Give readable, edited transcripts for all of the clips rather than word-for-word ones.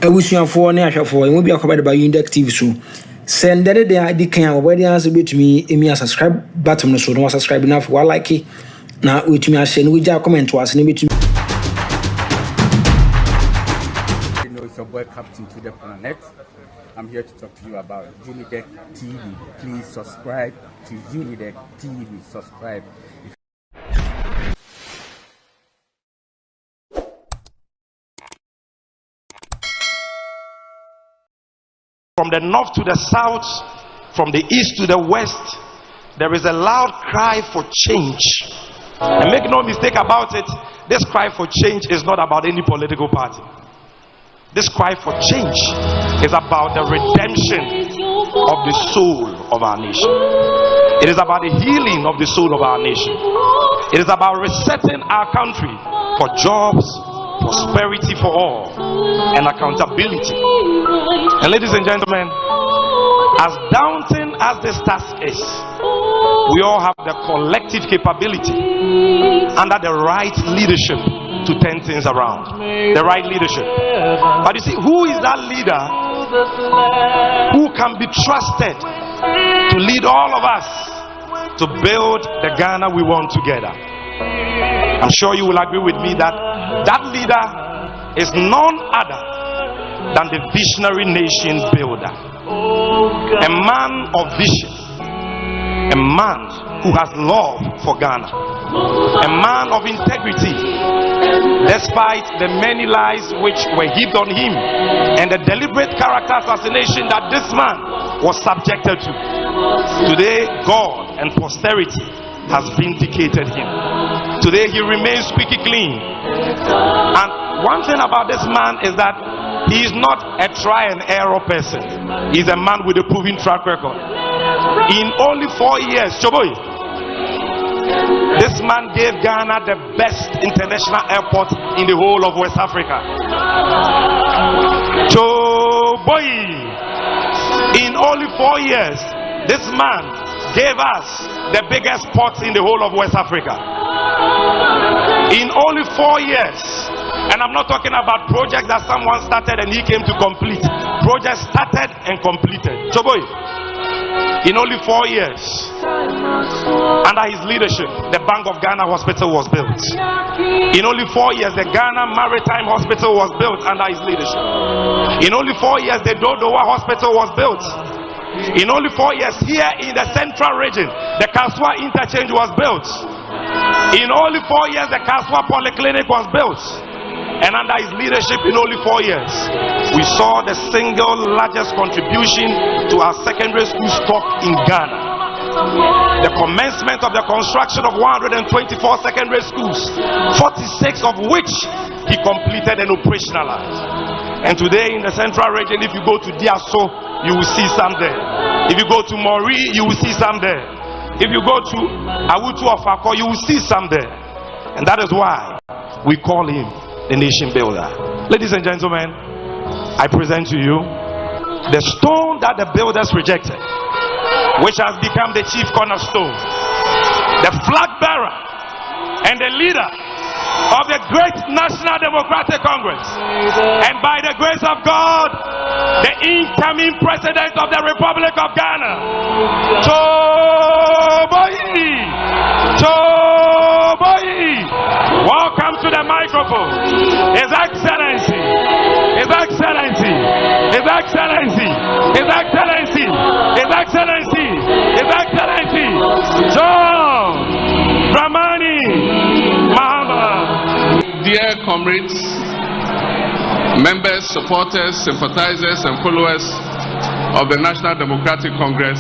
Ebusuafo ne ahwefo emu bia kwabade ba Undeck TV so send the dey kan obodi answer betumi emi subscribe button no so no subscribe na for like na wetumi a share no we comment was ne betumi. You know, it's your boy Captain to the Planet. I'm here to talk to you about Undeck TV. Please subscribe to Undeck TV. Subscribe. From the north to the south, from the east to the west, there is a loud cry for change. And make no mistake about it, this cry for change is not about any political party. This cry for change is about the redemption of the soul of our nation. It is about the healing of the soul of our nation. It is about resetting our country for jobs, prosperity for all, and accountability. And ladies and gentlemen, as daunting as this task is, we all have the collective capability under the right leadership to turn things around. The right leadership. But you see, who is that leader who can be trusted to lead all of us to build the Ghana we want together? I'm sure you will agree with me that that leader is none other than the visionary nation builder, a man of vision, a man who has love for Ghana, a man of integrity, despite the many lies which were heaped on him and the deliberate character assassination that this man was subjected to. Today, God and posterity has vindicated him. Today he remains squeaky clean. And one thing about this man is that he is not a try and error person. He's a man with a proven track record. In only 4 years, Choboy, this man gave Ghana the best international airport in the whole of West Africa. Choboy, in only 4 years, this man gave us the biggest port in the whole of West Africa. In only 4 years, and I'm not talking about projects that someone started and he came to complete. Projects started and completed. Choboy, in only 4 years, under his leadership, the Bank of Ghana Hospital was built. In only 4 years, the Ghana Maritime Hospital was built under his leadership. In only 4 years, the Dodowa Hospital was built. In only 4 years, here in the central region, the Kaswa interchange was built. In only 4 years, the Kaswa Polyclinic was built. And under his leadership, in only 4 years, we saw the single largest contribution to our secondary school stock in Ghana. The commencement of the construction of 124 secondary schools, 46 of which he completed and operationalized. And today in the central region, if you go to Diaso, you will see some there. If you go to Mori, you will see some there. If you go to Awutu of Akko, you will see some there. And that is why we call him the nation builder. Ladies and gentlemen, I present to you the stone that the builders rejected, which has become the chief cornerstone, the flag bearer and the leader of the great National Democratic Congress, and by the grace of God, the incoming president of the Republic of Ghana, Choboy. Welcome to the microphone, His Excellency, His Excellency, His Excellency, His Excellency, His Excellency, His Excellency, John Dramani Mahama. Dear comrades, members, supporters, sympathizers, and followers of the National Democratic Congress,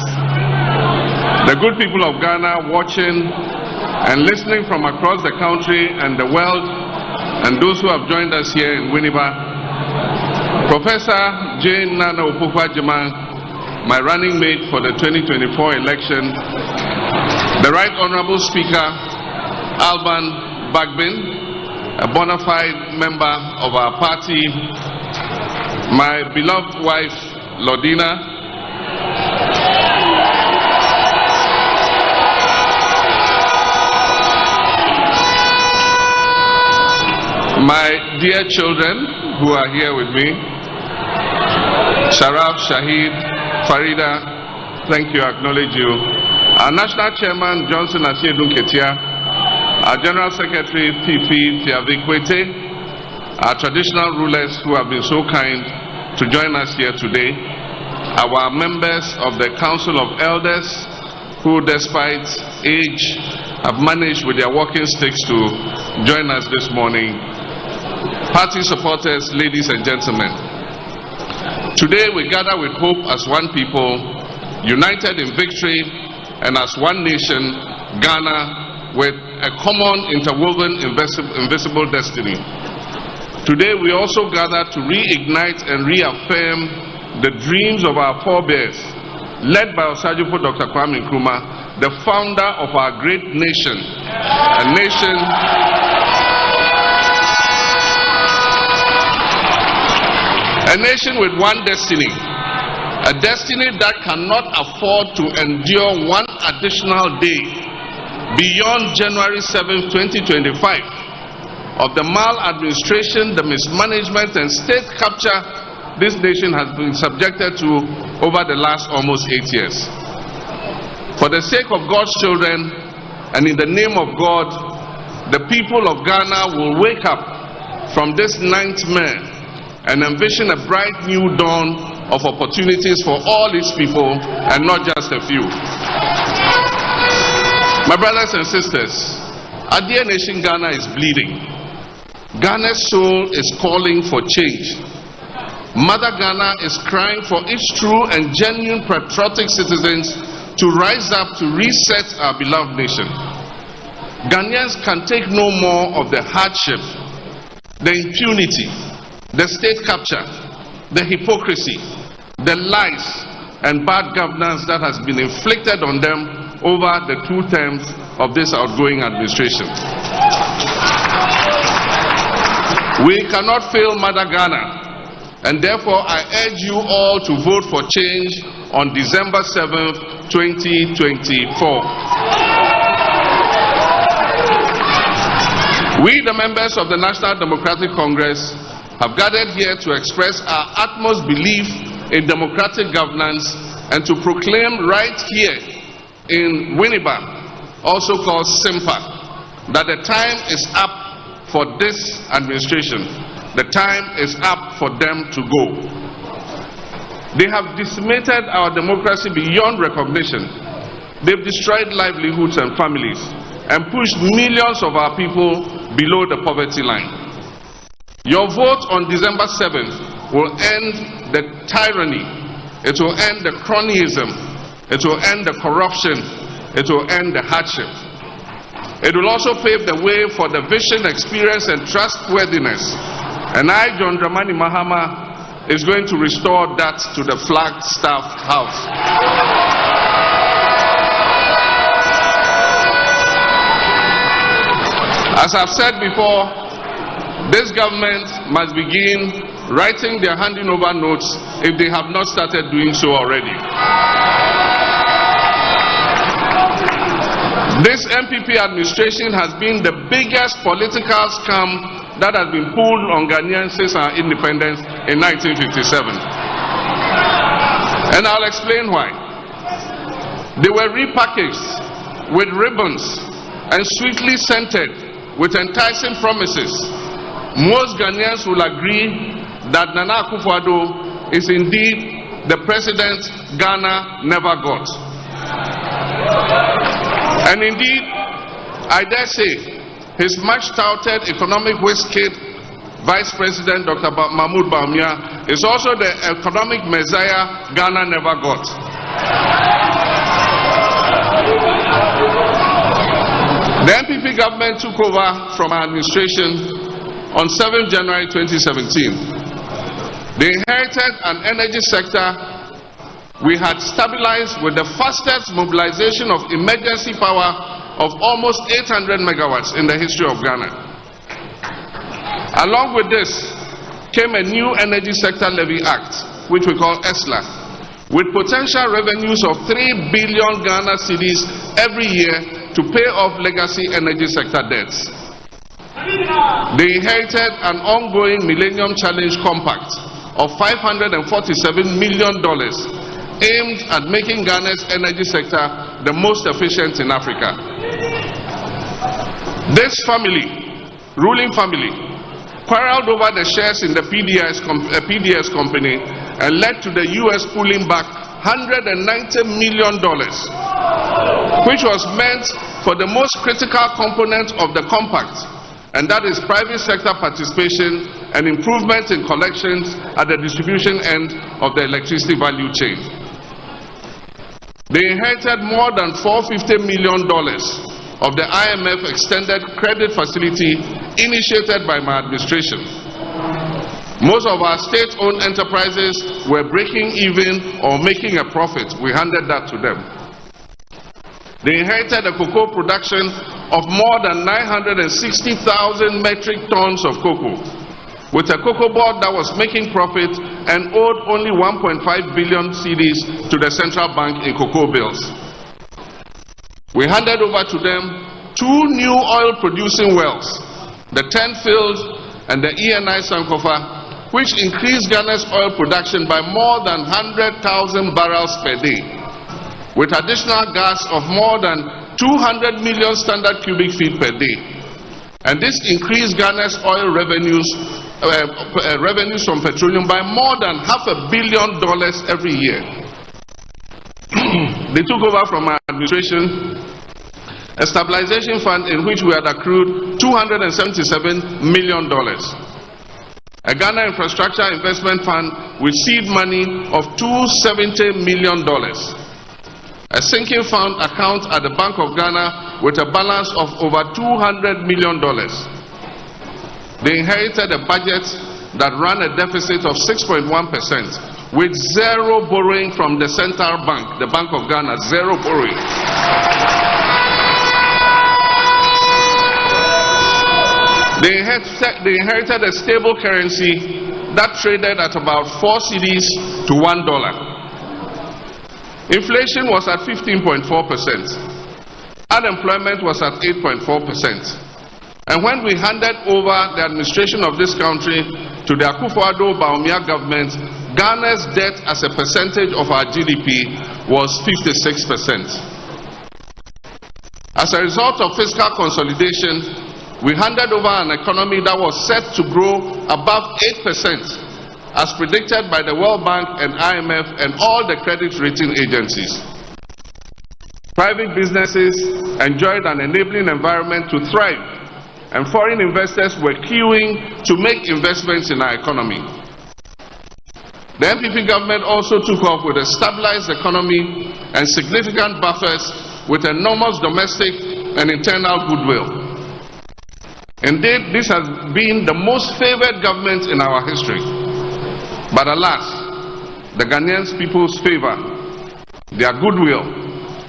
the good people of Ghana watching and listening from across the country and the world, and those who have joined us here in Winneba, Professor Jane Naana Opoku-Agyemang, my running mate for the 2024 election, the Right Honorable Speaker Alban Bagbin, a bona fide member of our party, my beloved wife Lodina, my dear children who are here with me, Sharaf, Shahid, Farida, thank you, I acknowledge you. Our National Chairman, Johnson Asiedun Ketia, our General Secretary, PP Tiavikwete, our traditional rulers who have been so kind to join us here today, our members of the Council of Elders who, despite age, have managed with their walking sticks to join us this morning, party supporters, ladies and gentlemen. Today we gather with hope as one people, united in victory, and as one nation, Ghana, with a common interwoven invisible destiny. Today we also gather to reignite and reaffirm the dreams of our forebears, led by Osagyefo Dr. Kwame Nkrumah, the founder of our great nation, a nation with one destiny, a destiny that cannot afford to endure one additional day beyond January 7, 2025 of the maladministration, the mismanagement and state capture this nation has been subjected to over the last almost 8 years. For the sake of God's children and in the name of God, the people of Ghana will wake up from this nightmare and envision a bright new dawn of opportunities for all its people and not just a few. My brothers and sisters, our dear nation Ghana is bleeding. Ghana's soul is calling for change. Mother Ghana is crying for its true and genuine patriotic citizens to rise up to reset our beloved nation. Ghanaians can take no more of the hardship, the impunity, the state capture, the hypocrisy, the lies and bad governance that has been inflicted on them over the 2 terms of this outgoing administration. We cannot fail Mother Ghana, and therefore I urge you all to vote for change on December 7th, 2024. We, the members of the National Democratic Congress, have gathered here to express our utmost belief in democratic governance and to proclaim right here in Winneba, also called SIMPA, that the time is up for this administration. The time is up for them to go. They have decimated our democracy beyond recognition. They've destroyed livelihoods and families and pushed millions of our people below the poverty line. Your vote on December 7th will end the tyranny. It will end the cronyism. It will end the corruption. It will end the hardship. It will also pave the way for the vision, experience, and trustworthiness. And I, John Dramani Mahama, is going to restore that to the Flagstaff House. As I've said before, this government must begin writing their handing over notes if they have not started doing so already. This MPP administration has been the biggest political scam that has been pulled on Ghanaians since our independence in 1957. And I'll explain why. They were repackaged with ribbons and sweetly scented with enticing promises. Most Ghanaians will agree that Nana Akufo-Addo is indeed the president Ghana never got. And indeed, I dare say, his much-touted economic whiz-kid, Vice President Dr. Mahmoud Bawumia, is also the economic messiah Ghana never got. The MPP government took over from our administration on 7 January 2017. They inherited an energy sector we had stabilized with the fastest mobilization of emergency power of almost 800 megawatts in the history of Ghana. Along with this came a new Energy Sector Levy Act, which we call ESLA, with potential revenues of 3 billion Ghana cedis every year to pay off legacy energy sector debts. They inherited an ongoing Millennium Challenge Compact of $547 million aimed at making Ghana's energy sector the most efficient in Africa. This ruling family, quarreled over the shares in the PDS company and led to the US pulling back $190 million, which was meant for the most critical component of the compact, and that is private sector participation and improvement in collections at the distribution end of the electricity value chain. They inherited more than $450 million of the IMF extended credit facility initiated by my administration. Most of our state-owned enterprises were breaking even or making a profit. We handed that to them. They inherited a cocoa production of more than 960,000 metric tons of cocoa, with a cocoa board that was making profit and owed only 1.5 billion cedis to the central bank in cocoa bills. We handed over to them 2 new oil-producing wells, the 10 Field and the ENI Sankofa, which increased Ghana's oil production by more than 100,000 barrels per day, with additional gas of more than 200 million standard cubic feet per day. And this increased Ghana's oil revenues from petroleum by more than $500 million every year. They took over from our administration a stabilization fund in which we had accrued $277 million. A Ghana Infrastructure Investment Fund with seed money of $270 million. A sinking fund account at the Bank of Ghana with a balance of over $200 million. They inherited a budget that ran a deficit of 6.1% with zero borrowing from the central bank, the Bank of Ghana, zero borrowing. They inherited a stable currency that traded at about 4 cedis to $1. Inflation was at 15.4%. Unemployment was at 8.4%. And when we handed over the administration of this country to the Akufo-Addo-Bawumia government, Ghana's debt as a percentage of our GDP was 56%. As a result of fiscal consolidation, we handed over an economy that was set to grow above 8%, as predicted by the World Bank and IMF and all the credit rating agencies. Private businesses enjoyed an enabling environment to thrive, and foreign investors were queuing to make investments in our economy. The NPP government also took off with a stabilized economy and significant buffers with enormous domestic and internal goodwill. Indeed, this has been the most favored government in our history. But alas, the Ghanaian people's favor, their goodwill,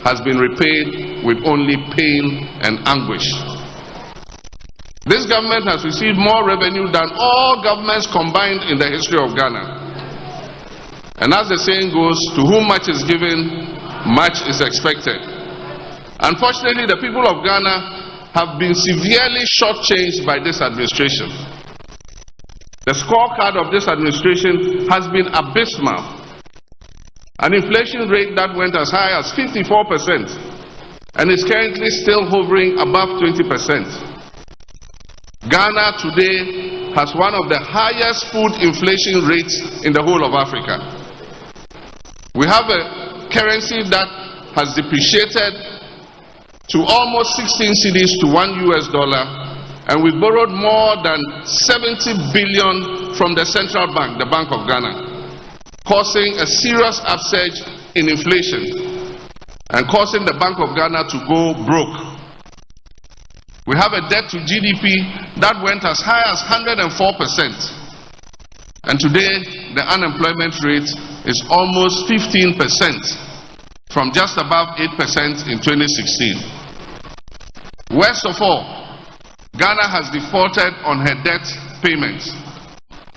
has been repaid with only pain and anguish. This government has received more revenue than all governments combined in the history of Ghana. And as the saying goes, to whom much is given, much is expected. Unfortunately, the people of Ghana have been severely shortchanged by this administration. The scorecard of this administration has been abysmal. An inflation rate that went as high as 54% and is currently still hovering above 20%. Ghana today has one of the highest food inflation rates in the whole of Africa. We have a currency that has depreciated to almost 16 cedis to $1, and we borrowed more than 70 billion from the central bank, the Bank of Ghana, causing a serious upsurge in inflation and causing the Bank of Ghana to go broke. We have a debt to GDP that went as high as 104%, and today the unemployment rate is almost 15%, from just above 8% in 2016. Worst of all, Ghana has defaulted on her debt payments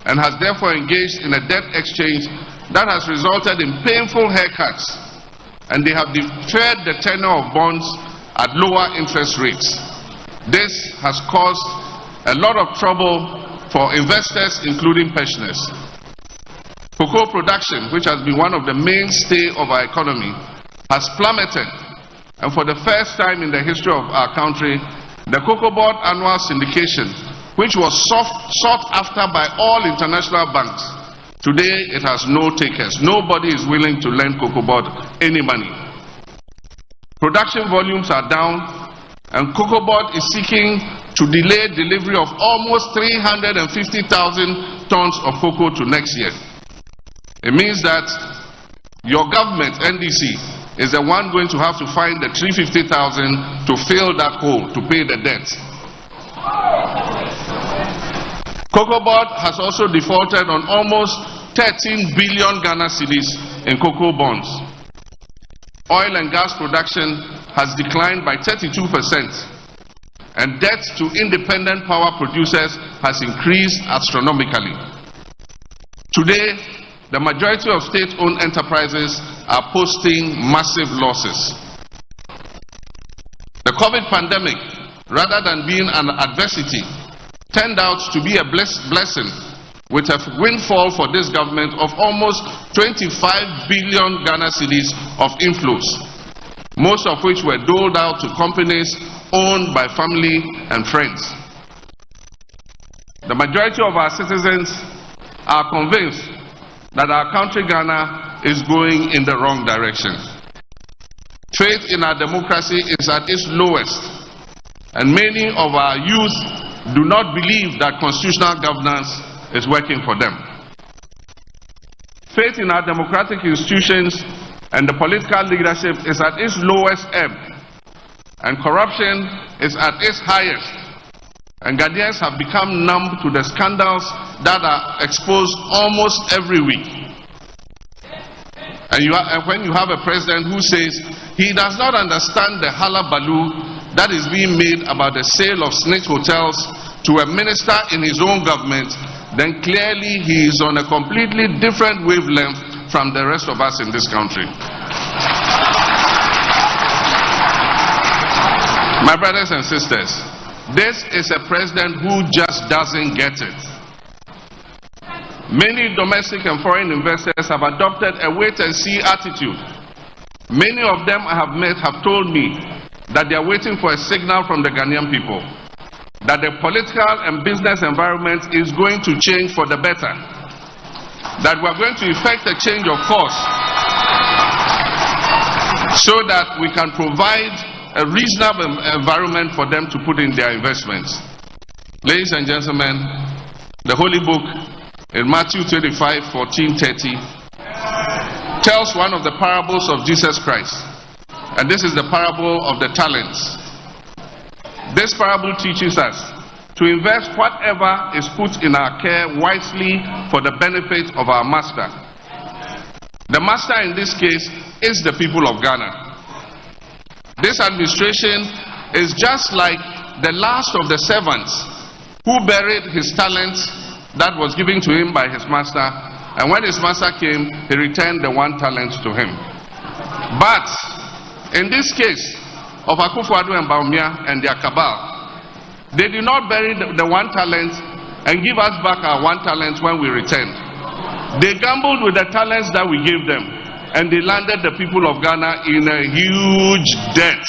and has therefore engaged in a debt exchange that has resulted in painful haircuts, and they have deferred the tenure of bonds at lower interest rates. This has caused a lot of trouble for investors, including pensioners. Cocoa production, which has been one of the mainstay of our economy, has plummeted. And for the first time in the history of our country, the Cocoa Board annual syndication, which was sought after by all international banks, today it has no takers. Nobody is willing to lend Cocoa Board any money. Production volumes are down, and Cocoa Board is seeking to delay delivery of almost 350,000 tons of cocoa to next year. It means that your government, NDC, is the one going to have to find the 350,000 to fill that hole, to pay the debt. Cocoa Board has also defaulted on almost 13 billion Ghana cedis in cocoa bonds. Oil and gas production has declined by 32%, and debt to independent power producers has increased astronomically. Today, the majority of state-owned enterprises are posting massive losses. The COVID pandemic, rather than being an adversity, turned out to be a blessing, with a windfall for this government of almost 25 billion Ghana cedis of inflows, most of which were doled out to companies owned by family and friends. The majority of our citizens are convinced that our country, Ghana, is going in the wrong direction. Faith in our democracy is at its lowest, and many of our youth do not believe that constitutional governance is working for them. Faith in our democratic institutions and the political leadership is at its lowest ebb, and corruption is at its highest. And Ghanaians have become numb to the scandals that are exposed almost every week. And when you have a president who says he does not understand the hullabaloo that is being made about the sale of snake hotels to a minister in his own government, then clearly he is on a completely different wavelength from the rest of us in this country. My brothers and sisters, this is a president who just doesn't get it. Many domestic and foreign investors have adopted a wait-and-see attitude. Many of them I have met have told me that they are waiting for a signal from the Ghanaian people that the political and business environment is going to change for the better, that we are going to effect a change of course so that we can provide a reasonable environment for them to put in their investments. Ladies and gentlemen, the Holy Book in Matthew 25:14-30 tells one of the parables of Jesus Christ, and this is the parable of the talents. This parable teaches us to invest whatever is put in our care wisely for the benefit of our master. The master in this case is the people of Ghana. This administration is just like the last of the servants who buried his talents that was given to him by his master, and when his master came, he returned the 1 talent to him. But in this case of Akufo-Addo and Bawumia and their cabal, they did not bury the 1 talent and give us back our 1 talent when we returned. They gambled with the talents that we gave them, and they landed the people of Ghana in a huge debt.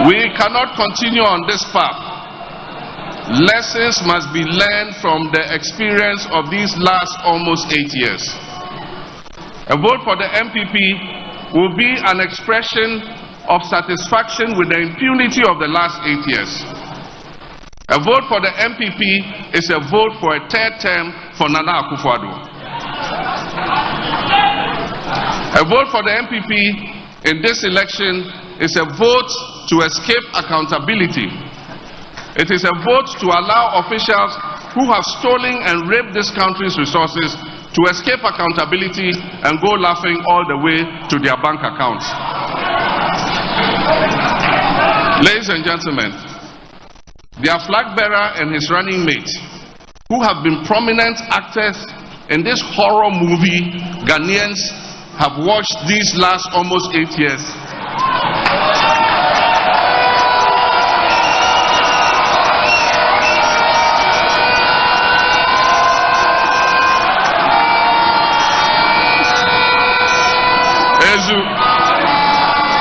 We cannot continue on this path. Lessons must be learned from the experience of these last almost 8 years. A vote for the MPP will be an expression of satisfaction with the impunity of the last 8 years. A vote for the MPP is a vote for a 3rd term for Nana Akufo-Addo. A vote for the MPP in this election is a vote to escape accountability. It is a vote to allow officials who have stolen and raped this country's resources to escape accountability and go laughing all the way to their bank accounts. Ladies and gentlemen, their flag bearer and his running mate, who have been prominent actors in this horror movie Ghanaians have watched these last almost 8 years,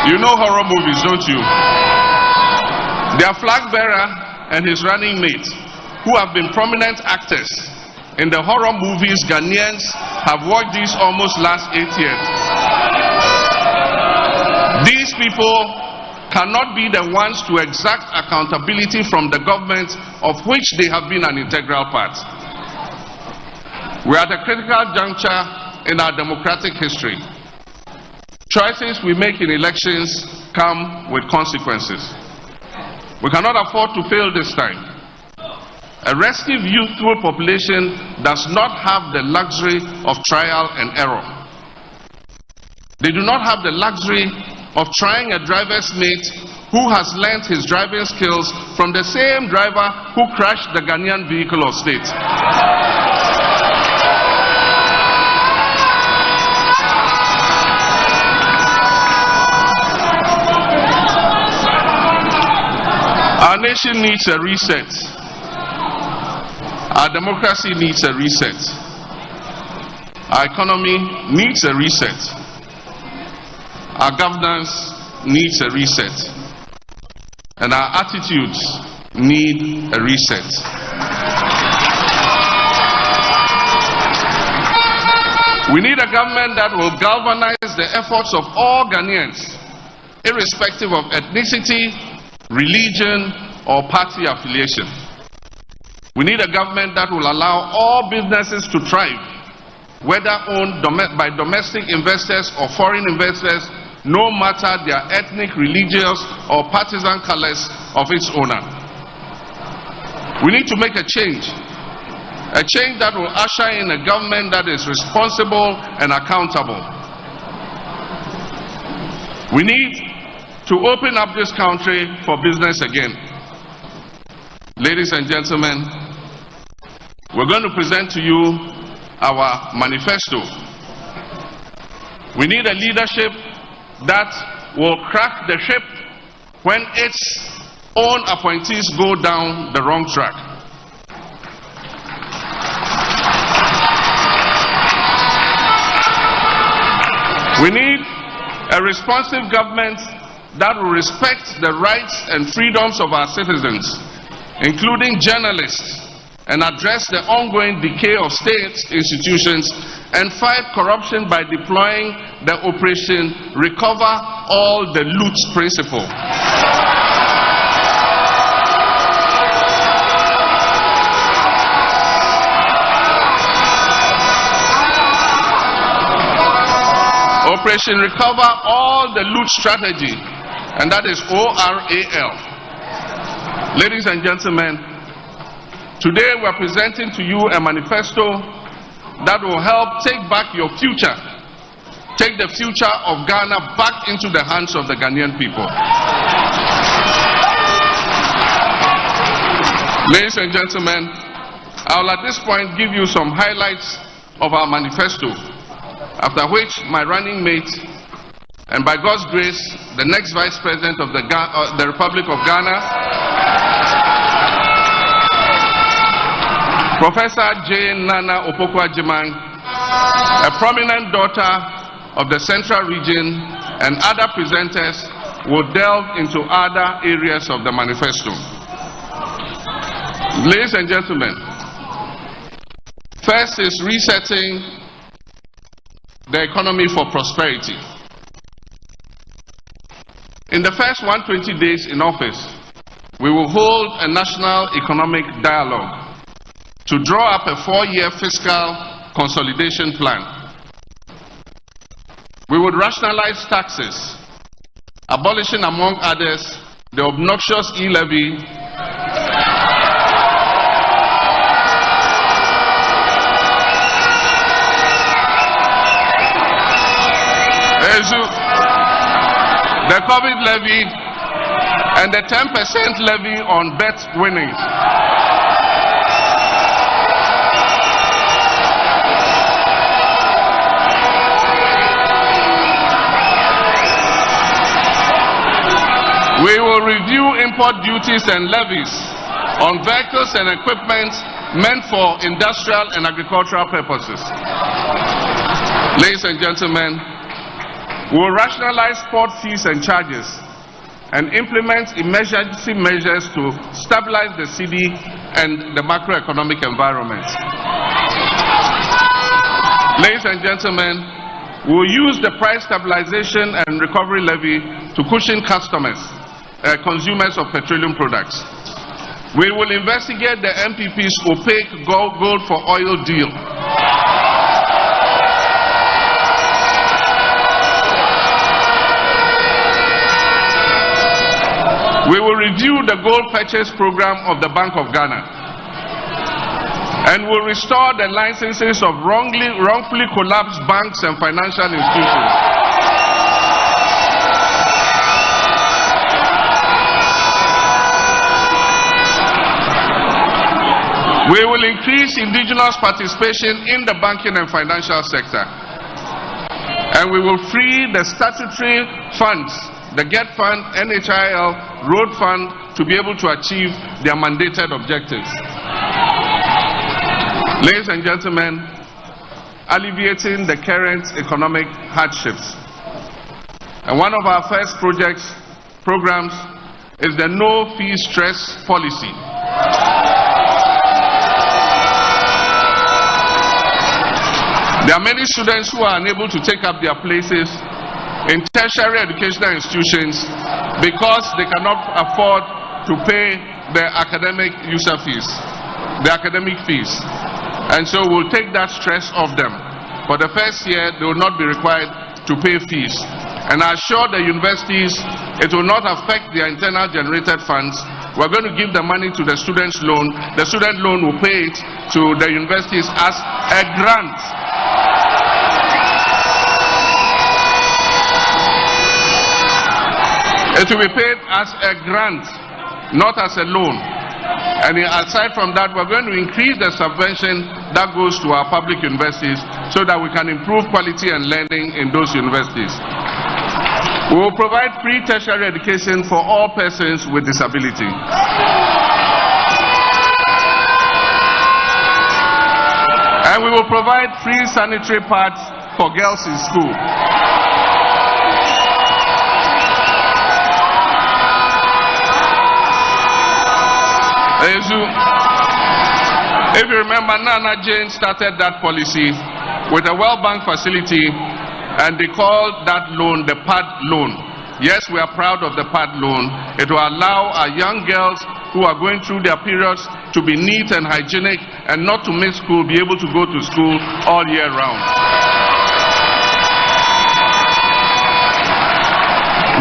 You know horror movies, don't you? Their flag bearer and his running mate, who have been prominent actors in the horror movies Ghanaians have watched these almost last 8 years. These people cannot be the ones to exact accountability from the government of which they have been an integral part. We are at a critical juncture in our democratic history. Choices we make in elections come with consequences. We cannot afford to fail this time. A restive youthful population does not have the luxury of trial and error. They do not have the luxury of trying a driver's mate who has learnt his driving skills from the same driver who crashed the Ghanaian vehicle of state. Our nation needs a reset. Our democracy needs a reset. Our economy needs a reset. Our governance needs a reset. And our attitudes need a reset. We need a government that will galvanize the efforts of all Ghanaians, irrespective of ethnicity, religion, or party affiliation. We need a government that will allow all businesses to thrive, whether owned by domestic investors or foreign investors, no matter their ethnic, religious, or partisan colors of its owner. We need to make a change that will usher in a government that is responsible and accountable. We need to open up this country for business again. Ladies and gentlemen, we're going to present to you our manifesto. We need a leadership that will crack the ship when its own appointees go down the wrong track. We need a responsive government that will respect the rights and freedoms of our citizens, including journalists, and address the ongoing decay of state institutions and fight corruption by deploying the Operation Recover All the Loot principle. Operation Recover All the Loot strategy, and that is ORAL. Ladies and gentlemen, today we are presenting to you a manifesto that will help take back your future, take the future of Ghana back into the hands of the Ghanaian people. Ladies and gentlemen, I will at this point give you some highlights of our manifesto, after which my running mate, and by God's grace, the next Vice President of the Republic of Ghana, Professor Naana Jane Opoku-Agyemang, a prominent daughter of the Central Region, and other presenters will delve into other areas of the manifesto. Ladies and gentlemen, first is resetting the economy for prosperity. In the first 120 days in office, we will hold a national economic dialogue to draw up a 4-year fiscal consolidation plan. We would rationalize taxes, abolishing, among others, the obnoxious e-levy, the COVID levy, and the 10% levy on bet winnings. We will review import duties and levies on vehicles and equipment meant for industrial and agricultural purposes. Ladies and gentlemen, We will rationalize port fees and charges and implement emergency measures to stabilize the city and the macroeconomic environment. Ladies and gentlemen, we will use the price stabilization and recovery levy to cushion consumers of petroleum products. We will investigate the MPP's opaque gold for oil deal. We will review the gold purchase program of the Bank of Ghana and will restore the licenses of wrongfully collapsed banks and financial institutions. We will increase indigenous participation in the banking and financial sector, and we will free the statutory funds, the GET Fund, NHIL, Road Fund, to be able to achieve their mandated objectives. Ladies and gentlemen, alleviating the current economic hardships. And one of our first programs is the no fee stress policy. There are many students who are unable to take up their places in tertiary educational institutions because they cannot afford to pay their academic user fees, the academic fees. And so we'll take that stress off them. For the first year, they will not be required to pay fees. And I assure the universities it will not affect their internal generated funds. We're going to give the money to the student's loan. The student loan will pay it to the universities as a grant. It will be paid as a grant, not as a loan. And aside from that, we're going to increase the subvention that goes to our public universities so that we can improve quality and learning in those universities. We will provide free tertiary education for all persons with disability. And we will provide free sanitary pads for girls in school. If you remember, Naana Jane started that policy with a World Bank facility, and they called that loan the PAD loan. Yes, we are proud of the PAD loan. It will allow our young girls who are going through their periods to be neat and hygienic and not to miss school, be able to go to school all year round.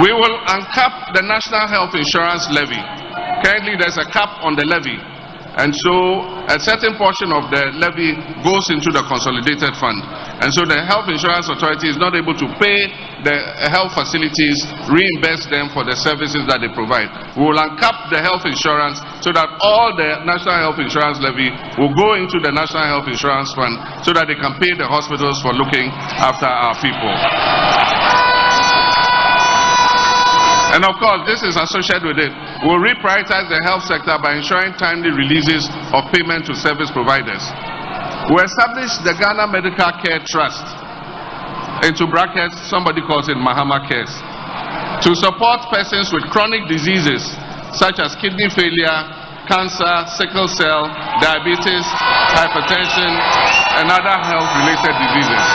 We will uncap the National Health Insurance Levy. Currently, there's a cap on the levy, and so a certain portion of the levy goes into the consolidated fund, and so the Health Insurance Authority is not able to pay the health facilities, reimburse them for the services that they provide. We will uncap the health insurance so that all the National Health Insurance levy will go into the National Health Insurance Fund so that they can pay the hospitals for looking after our people. And of course, this is associated with it. We'll reprioritize the health sector by ensuring timely releases of payment to service providers. We'll establish the Ghana Medical Care Trust, into brackets, somebody calls it Mahama Cares, to support persons with chronic diseases such as kidney failure, cancer, sickle cell, diabetes, hypertension, and other health-related diseases.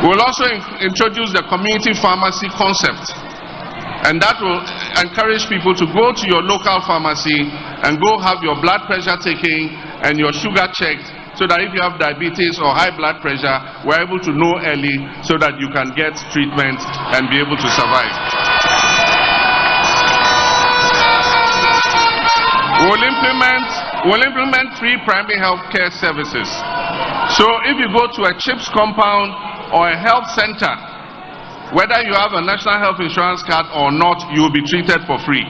We'll also introduce the community pharmacy concept, and that will encourage people to go to your local pharmacy and go have your blood pressure taken and your sugar checked, so that if you have diabetes or high blood pressure, we're able to know early so that you can get treatment and be able to survive. We'll implement free primary health care services. So if you go to a CHIPS compound or a health center, whether you have a national health insurance card or not, you will be treated for free.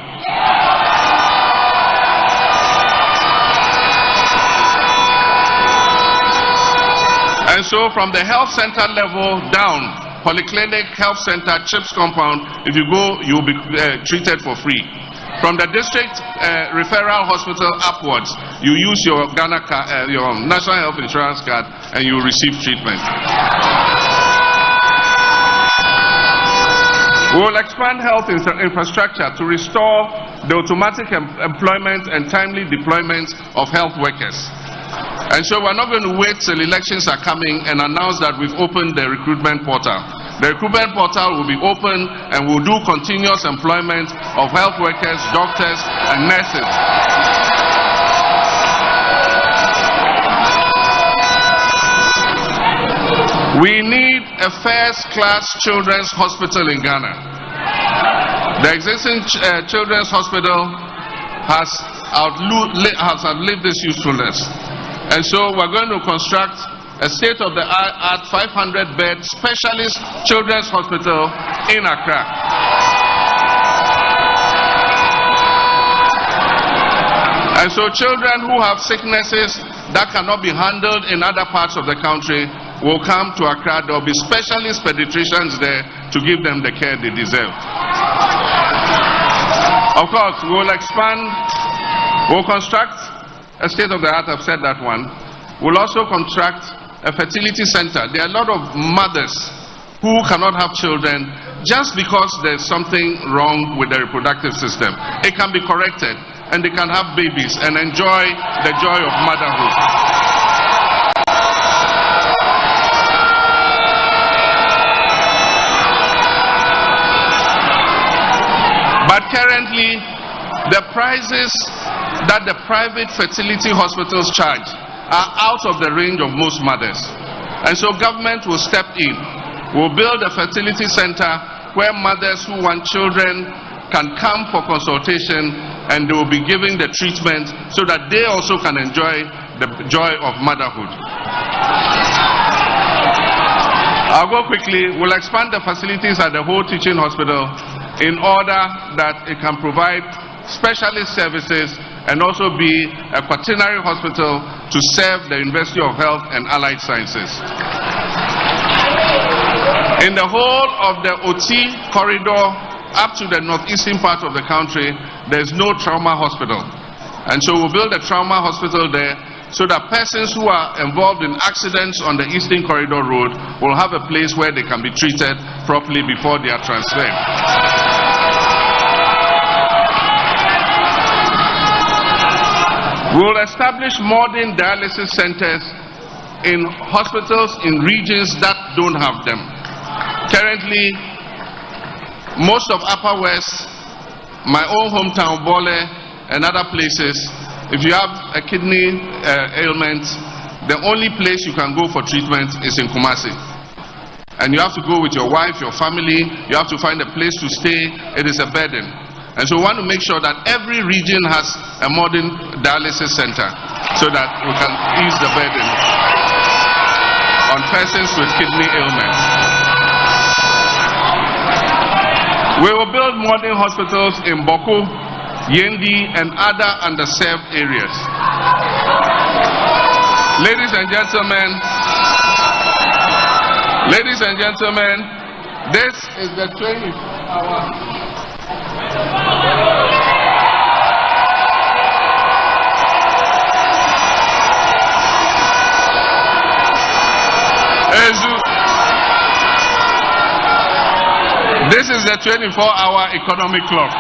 And so from the health center level down, polyclinic, health center, CHIPS compound, if you go, you will be treated for free. From the district referral hospital upwards, you use your Ghana card, your National Health Insurance card, and you receive treatment. We will expand health infrastructure to restore the automatic employment and timely deployment of health workers. And so we're not going to wait till elections are coming and announce that we've opened the recruitment portal. The recruitment portal will be open and will do continuous employment of health workers, doctors, and nurses. We need a first-class children's hospital in Ghana. The existing children's hospital has outlived its usefulness. And so we're going to construct a state-of-the-art 500-bed specialist children's hospital in Accra. And so children who have sicknesses that cannot be handled in other parts of the country will come to Accra. There will be specialist pediatricians there to give them the care they deserve. Of course, we will expand, we'll construct a state-of-the-art, I've said that one. We'll also construct a fertility center. There are a lot of mothers who cannot have children just because there's something wrong with the reproductive system. It can be corrected, and they can have babies and enjoy the joy of motherhood. But currently, the prices that the private fertility hospitals charge are out of the range of most mothers. And so government will step in. We'll build a fertility center where mothers who want children can come for consultation, and they will be giving the treatment so that they also can enjoy the joy of motherhood. I'll go quickly. We'll expand the facilities at the whole teaching hospital in order that it can provide specialist services and also be a quaternary hospital to serve the University of Health and Allied Sciences. In the whole of the OT corridor up to the northeastern part of the country, there is no trauma hospital. And so we'll build a trauma hospital there so that persons who are involved in accidents on the Eastern Corridor Road will have a place where they can be treated properly before they are transferred. We will establish modern dialysis centers in hospitals in regions that don't have them. Currently, most of Upper West, my own hometown, Bole, and other places, if you have a kidney ailment, the only place you can go for treatment is in Kumasi. And you have to go with your wife, your family, you have to find a place to stay. It is a burden. And so we want to make sure that every region has a modern dialysis center so that we can ease the burden on persons with kidney ailments. We will build modern hospitals in Boko, Yendi, and other underserved areas. Ladies and gentlemen, this is the 24-hour. This is the 24-hour economic clock.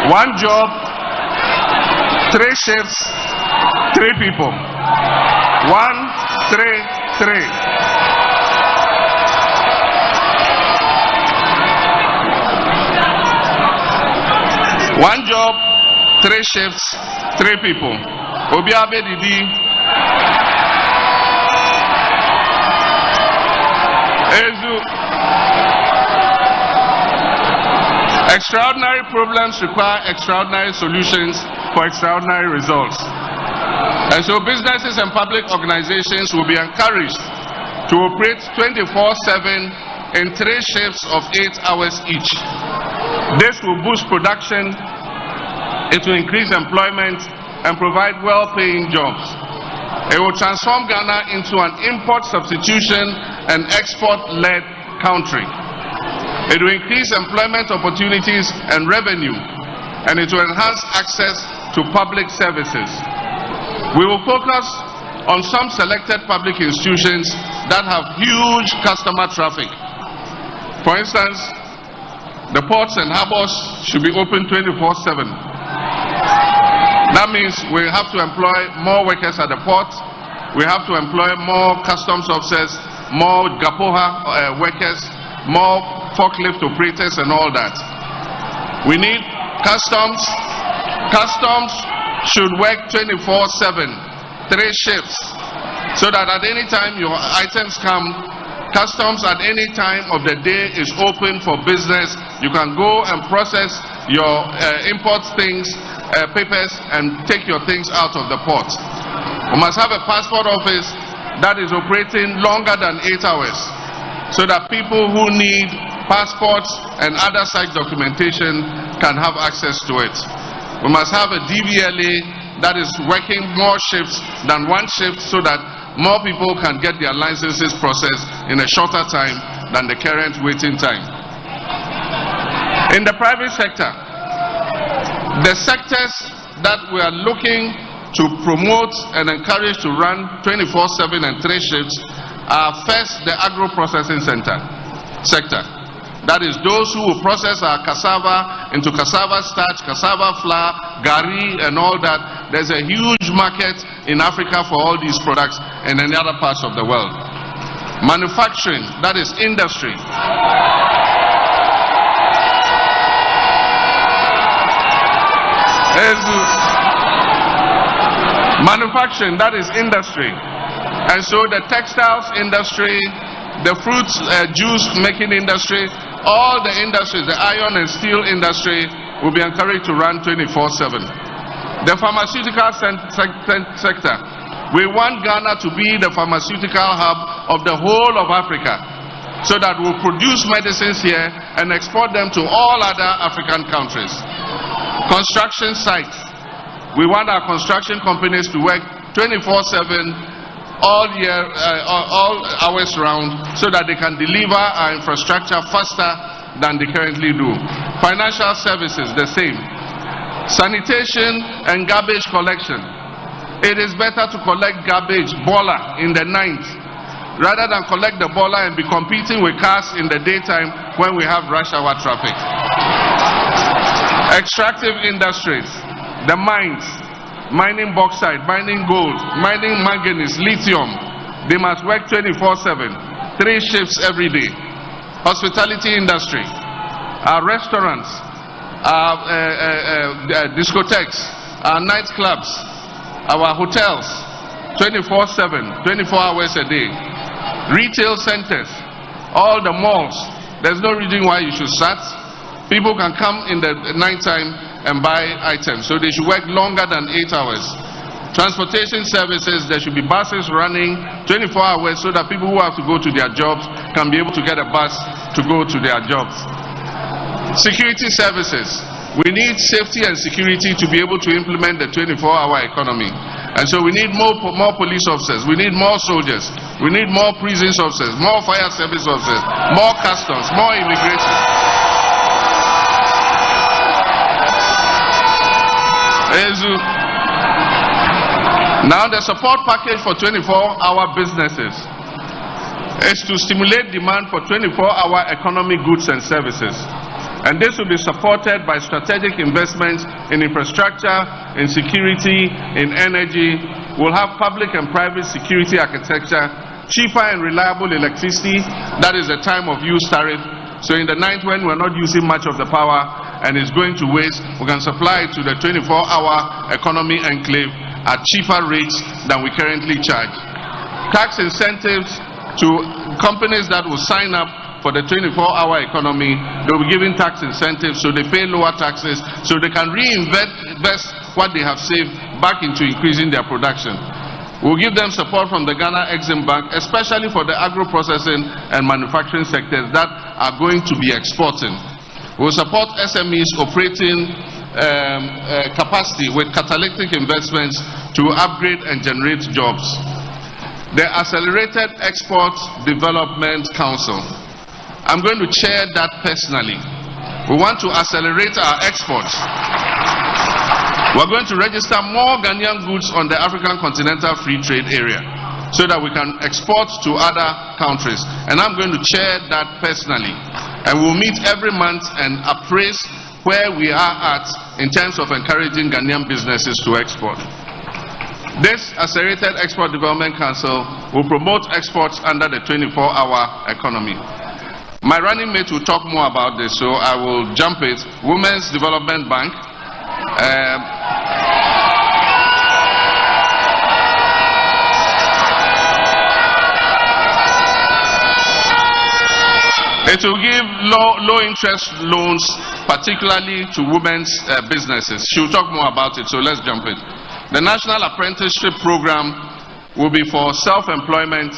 One job, 3 shifts, 3 people. 1, 3, 3. One job, 3 shifts, 3 people. Obiabe Didi. Ezu. Extraordinary problems require extraordinary solutions for extraordinary results. And so businesses and public organizations will be encouraged to operate 24/7 in 3 shifts of 8 hours each. This will boost production, it will increase employment and provide well-paying jobs. It will transform Ghana into an import substitution and export-led country. It will increase employment opportunities and revenue, and it will enhance access to public services. We will focus on some selected public institutions that have huge customer traffic. For instance, the ports and harbors should be open 24/7. That means we have to employ more workers at the port. We have to employ more customs officers, more Gapoha workers, more forklift operators and all that. We need customs. Customs should work 24/7, 3 shifts, so that at any time your items come, customs at any time of the day is open for business. You can go and process your import things, papers, and take your things out of the port. We must have a passport office that is operating longer than 8 hours, so that people who need passports and other such documentation can have access to it. We must have a DVLA that is working more shifts than 1 shift, so that more people can get their licenses processed in a shorter time than the current waiting time. In the private sector, the sectors that we are looking to promote and encourage to run 24/7 and 3 shifts are first the agro-processing sector. That is those who will process our cassava into cassava starch, cassava flour, gari and all that. There's a huge market in Africa for all these products and in other parts of the world. Manufacturing, that is industry. Manufacturing, that is industry. And so the textiles industry, the fruit juice making industry, all the industries, the iron and steel industry will be encouraged to run 24/7. The pharmaceutical sector, we want Ghana to be the pharmaceutical hub of the whole of Africa, so that we'll produce medicines here and export them to all other African countries. Construction sites, we want our construction companies to work 24/7 all year, all hours round, so that they can deliver our infrastructure faster than they currently do. Financial services, the same. Sanitation and garbage collection. It is better to collect garbage, bola, in the night, rather than collect the bola and be competing with cars in the daytime when we have rush hour traffic. Extractive industries, the mines, mining bauxite, mining gold, mining manganese, lithium, they must work 24/7, 3 shifts every day. Hospitality industry, our restaurants, our discotheques, our nightclubs, our hotels, 24/7, 24 hours a day. Retail centers, all the malls, there's no reason why you should shut. People can come in the night time and buy items, so they should work longer than 8 hours. Transportation services, there should be buses running 24 hours, so that people who have to go to their jobs can be able to get a bus to go to their jobs. Security services, we need safety and security to be able to implement the 24-hour economy. And so we need more police officers, we need more soldiers, we need more prisons officers, more fire service officers, more customs, more immigration. Now the support package for 24-hour businesses is to stimulate demand for 24-hour economic goods and services. And this will be supported by strategic investments in infrastructure, in security, in energy. We'll have public and private security architecture, cheaper and reliable electricity, that is the time of use tariff. So in the night when we're not using much of the power and it's going to waste, we can supply it to the 24-hour economy enclave at cheaper rates than we currently charge. Tax incentives to companies that will sign up for the 24-hour economy, they'll be given tax incentives so they pay lower taxes, so they can reinvest what they have saved back into increasing their production. We'll give them support from the Ghana Exim Bank, especially for the agro-processing and manufacturing sectors that are going to be exporting. We'll support SMEs operating capacity with catalytic investments to upgrade and generate jobs. The Accelerated Export Development Council. I'm going to chair that personally. We want to accelerate our exports. We're going to register more Ghanaian goods on the African Continental Free Trade Area so that we can export to other countries. And I'm going to chair that personally. And we'll meet every month and appraise where we are at in terms of encouraging Ghanaian businesses to export. This Accelerated Export Development Council will promote exports under the 24-hour economy. My running mate will talk more about this, so I will jump it. Women's Development Bank. It will give low interest loans, particularly to women's businesses. She'll talk more about it, so let's jump in. The National Apprenticeship Program will be for self-employment,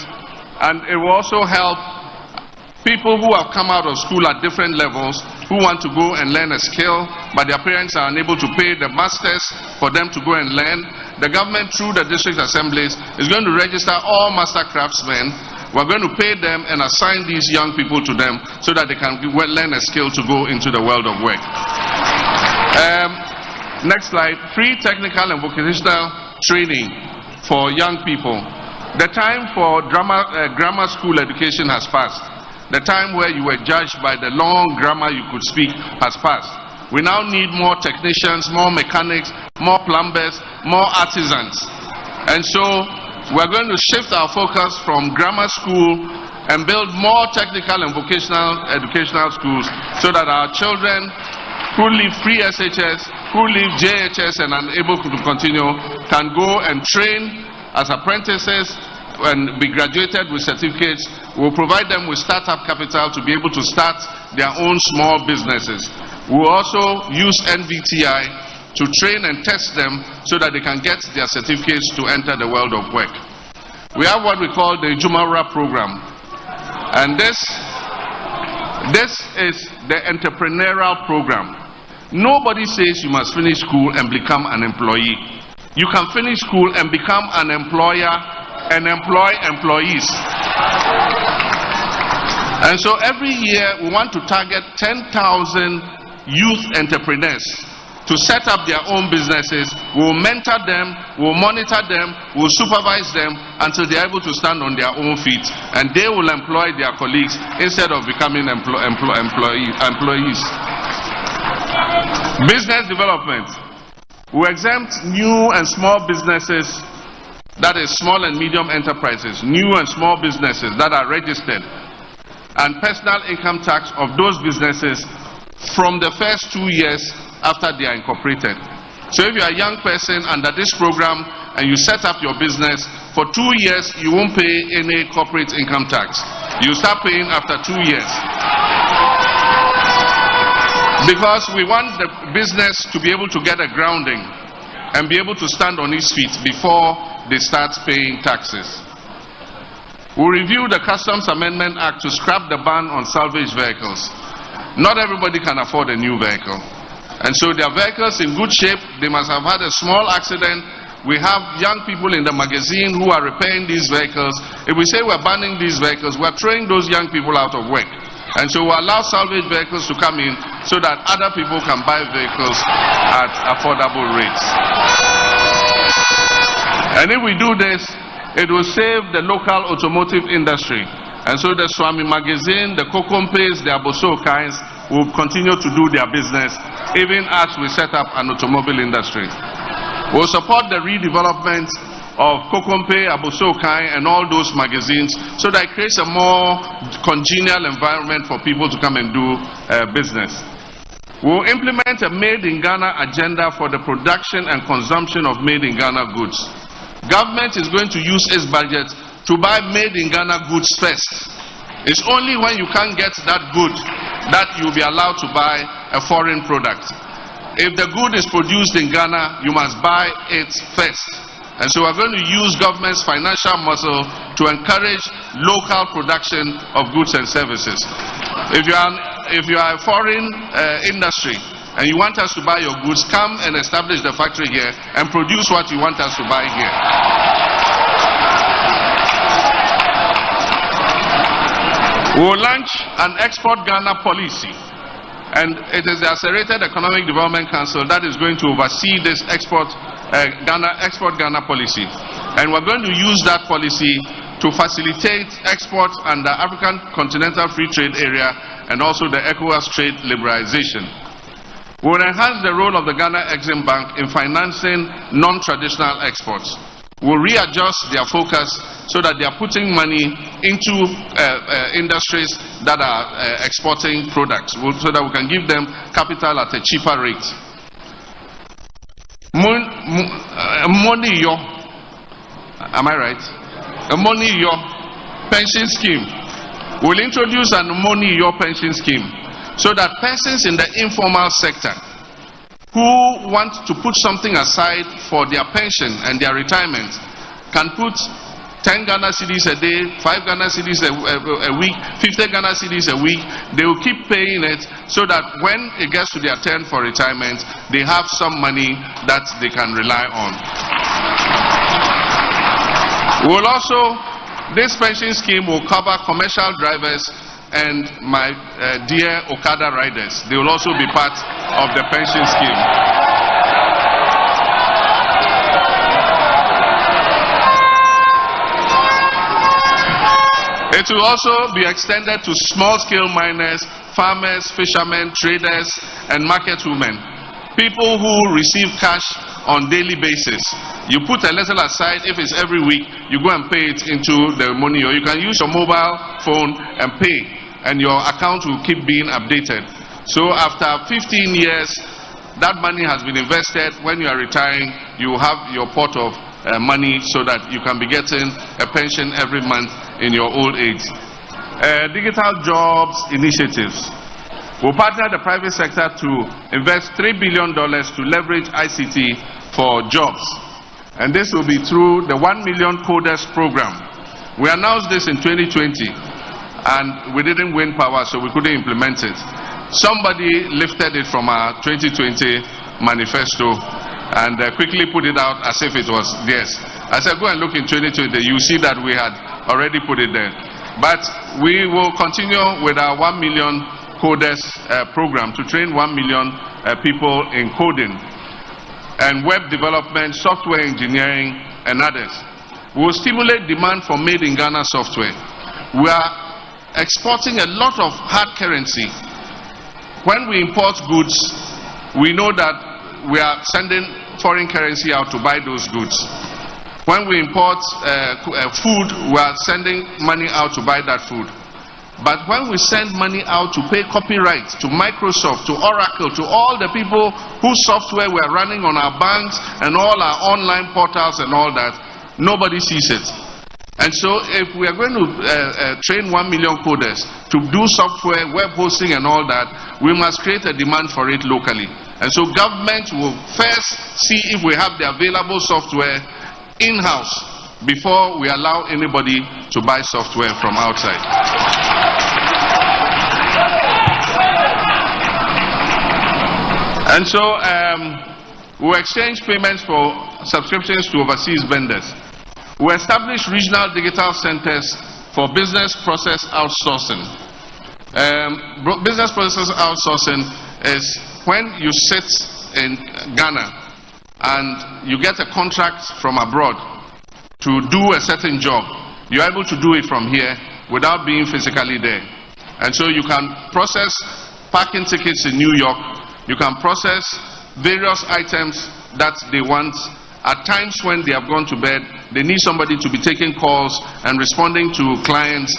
and it will also help people who have come out of school at different levels who want to go and learn a skill, but their parents are unable to pay the masters for them to go and learn. The government, through the district assemblies, is going to register all master craftsmen. We're going to pay them and assign these young people to them so that they can learn a skill to go into the world of work. Next slide. Free technical and vocational training for young people. The time for grammar school education has passed. The time where you were judged by the long grammar you could speak has passed. We now need more technicians, more mechanics, more plumbers, more artisans. And so we're going to shift our focus from grammar school and build more technical and vocational educational schools so that our children who leave free SHS, who leave JHS and unable to continue, can go and train as apprentices and be graduated with certificates. We'll provide them with startup capital to be able to start their own small businesses. We'll also use NVTI to train and test them so that they can get their certificates to enter the world of work. We have what we call the Jumara program. And this is the entrepreneurial program. Nobody says you must finish school and become an employee. You can finish school and become an employer and employ employees. And so every year we want to target 10,000 youth entrepreneurs to set up their own businesses. We'll mentor them, we'll monitor them, we'll supervise them until they're able to stand on their own feet, and they will employ their colleagues instead of becoming employees. Business development. We exempt new and small businesses, that is small and medium enterprises, new and small businesses that are registered, and personal income tax of those businesses from the first 2 years after they are incorporated. So if you are a young person under this program and you set up your business, for 2 years you won't pay any corporate income tax. You start paying after 2 years. Because we want the business to be able to get a grounding and be able to stand on its feet before they start paying taxes. We'll review the Customs Amendment Act to scrap the ban on salvage vehicles. Not everybody can afford a new vehicle. And so their vehicles in good shape, they must have had a small accident. We have young people in the magazine who are repairing these vehicles. If we say we're banning these vehicles, we're throwing those young people out of work. And so we allow salvage vehicles to come in so that other people can buy vehicles at affordable rates. And if we do this, it will save the local automotive industry. And so the Swami magazine, the Kokompes, the Aboso kinds will continue to do their business even as we set up an automobile industry. We'll support the redevelopment of Kokompe, Abosokai, and all those magazines so that it creates a more congenial environment for people to come and do business. We'll implement a Made in Ghana agenda for the production and consumption of Made in Ghana goods. Government is going to use its budget to buy Made in Ghana goods first. It's only when you can't get that good that you'll be allowed to buy a foreign product. If the good is produced in Ghana, you must buy it first. And so we're going to use government's financial muscle to encourage local production of goods and services. If you are a foreign industry and you want us to buy your goods, come and establish the factory here and produce what you want us to buy here. We will launch an Export Ghana policy, and it is the Accelerated Economic Development Council that is going to oversee this Export Ghana policy. And we're going to use that policy to facilitate exports under African Continental Free Trade Area and also the ECOWAS trade liberalization. We will enhance the role of the Ghana Exim Bank in financing non-traditional exports. We'll readjust their focus so that they are putting money into industries that are exporting products, so that we can give them capital at a cheaper rate. Money yo, am I right? A money yo pension scheme. We'll introduce a money yo pension scheme so that persons in the informal sector who want to put something aside for their pension and their retirement can put 10 Ghana cedis a day, 5 Ghana cedis a week, 50 Ghana cedis a week. They will keep paying it so that when it gets to their turn for retirement, they have some money that they can rely on. We'll also, this pension scheme will cover commercial drivers and my dear Okada riders. They will also be part of the pension scheme. It will also be extended to small-scale miners, farmers, fishermen, traders, and market women. People who receive cash on daily basis. You put a little aside. If it's every week, you go and pay it into the money, or you can use your mobile phone and pay, and your account will keep being updated. So after 15 years, that money has been invested. When you are retiring, you have your pot of money so that you can be getting a pension every month in your old age. Digital jobs initiatives. We'll partner the private sector to invest $3 billion to leverage ICT for jobs. And this will be through the 1 million coders program. We announced this in 2020 and we didn't win power, so we couldn't implement it. Somebody lifted it from our 2020 manifesto and quickly put it out as if it was theirs. I said, go and look in 2020, you see that we had already put it there. But we will continue with our 1 million coders program to train 1 million people in coding and web development, software engineering, and others. We will stimulate demand for made in Ghana software. We are exporting a lot of hard currency. When we import goods, we know that we are sending foreign currency out to buy those goods. When we import food, we are sending money out to buy that food. But when we send money out to pay copyright to Microsoft, to Oracle, to all the people whose software we are running on our banks and all our online portals and all that, nobody sees it. And so if we are going to train 1 million coders to do software, web hosting and all that, we must create a demand for it locally. And so government will first see if we have the available software in-house before we allow anybody to buy software from outside. And so we exchange payments for subscriptions to overseas vendors. We establish regional digital centers for business process outsourcing. Business process outsourcing is when you sit in Ghana and you get a contract from abroad to do a certain job. You're able to do it from here without being physically there. And so you can process parking tickets in New York. You can process various items that they want. At times when they have gone to bed, they need somebody to be taking calls and responding to clients.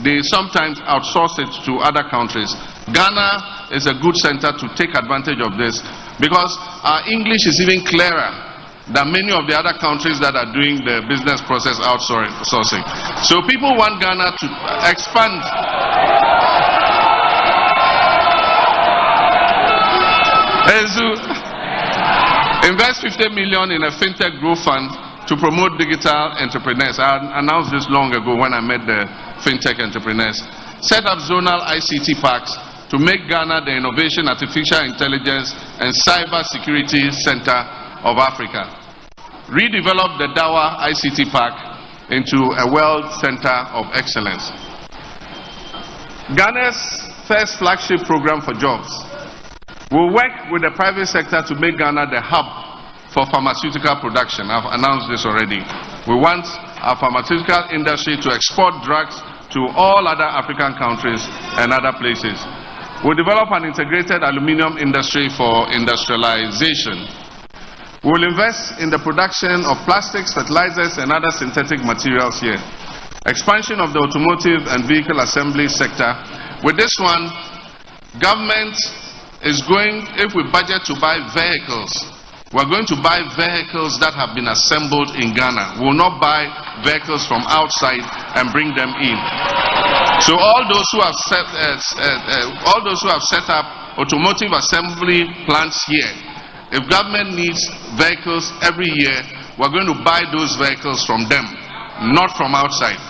They sometimes outsource it to other countries. Ghana is a good center to take advantage of this because our English is even clearer than many of the other countries that are doing the business process outsourcing. So people want Ghana to expand. Invest 50 million in a fintech growth fund to promote digital entrepreneurs. I announced this long ago when I met the fintech entrepreneurs. Set up zonal ICT parks to to make Ghana the Innovation, Artificial Intelligence and Cyber Security Center of Africa. Redevelop the Dawa ICT Park into a World Center of Excellence. Ghana's first flagship program for jobs will work with the private sector to make Ghana the hub for pharmaceutical production. I've announced this already. We want our pharmaceutical industry to export drugs to all other African countries and other places. We'll develop an integrated aluminium industry for industrialization. We'll invest in the production of plastics, fertilizers, and other synthetic materials here. Expansion of the automotive and vehicle assembly sector. With this one, government is going, if we budget to buy vehicles, we're going to buy vehicles that have been assembled in Ghana. We will not buy vehicles from outside and bring them in. So all those who have set up automotive assembly plants here, if government needs vehicles every year, we're going to buy those vehicles from them, not from outside.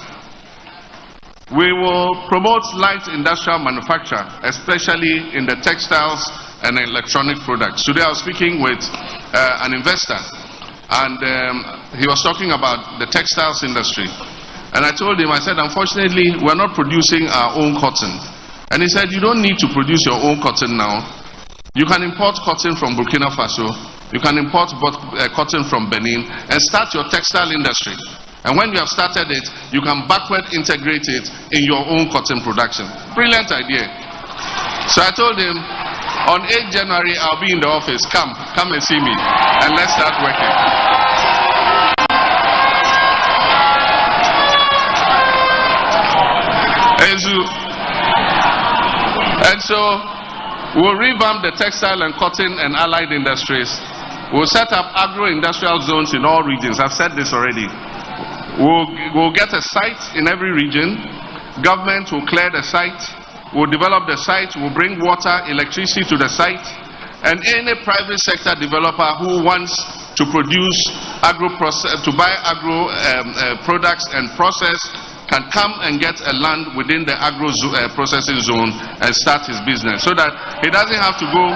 We will promote light industrial manufacture, especially in the textiles and electronic products. Today I was speaking with an investor, and he was talking about the textiles industry. And I told him, I said, unfortunately, we're not producing our own cotton. And he said, you don't need to produce your own cotton now. You can import cotton from Burkina Faso, you can import cotton from Benin, and start your textile industry. And when you have started it, you can backward integrate it in your own cotton production. Brilliant idea. So I told him, on 8th January, I'll be in the office. Come and see me, and let's start working. And so, we'll revamp the textile and cotton and allied industries. We'll set up agro-industrial zones in all regions. I've said this already. We'll get a site in every region. Government will clear the site. We'll develop the site. We'll bring water, electricity to the site. And any private sector developer who wants to produce to buy agro products and process can come and get a land within the agro processing zone and start his business, so that he doesn't have to go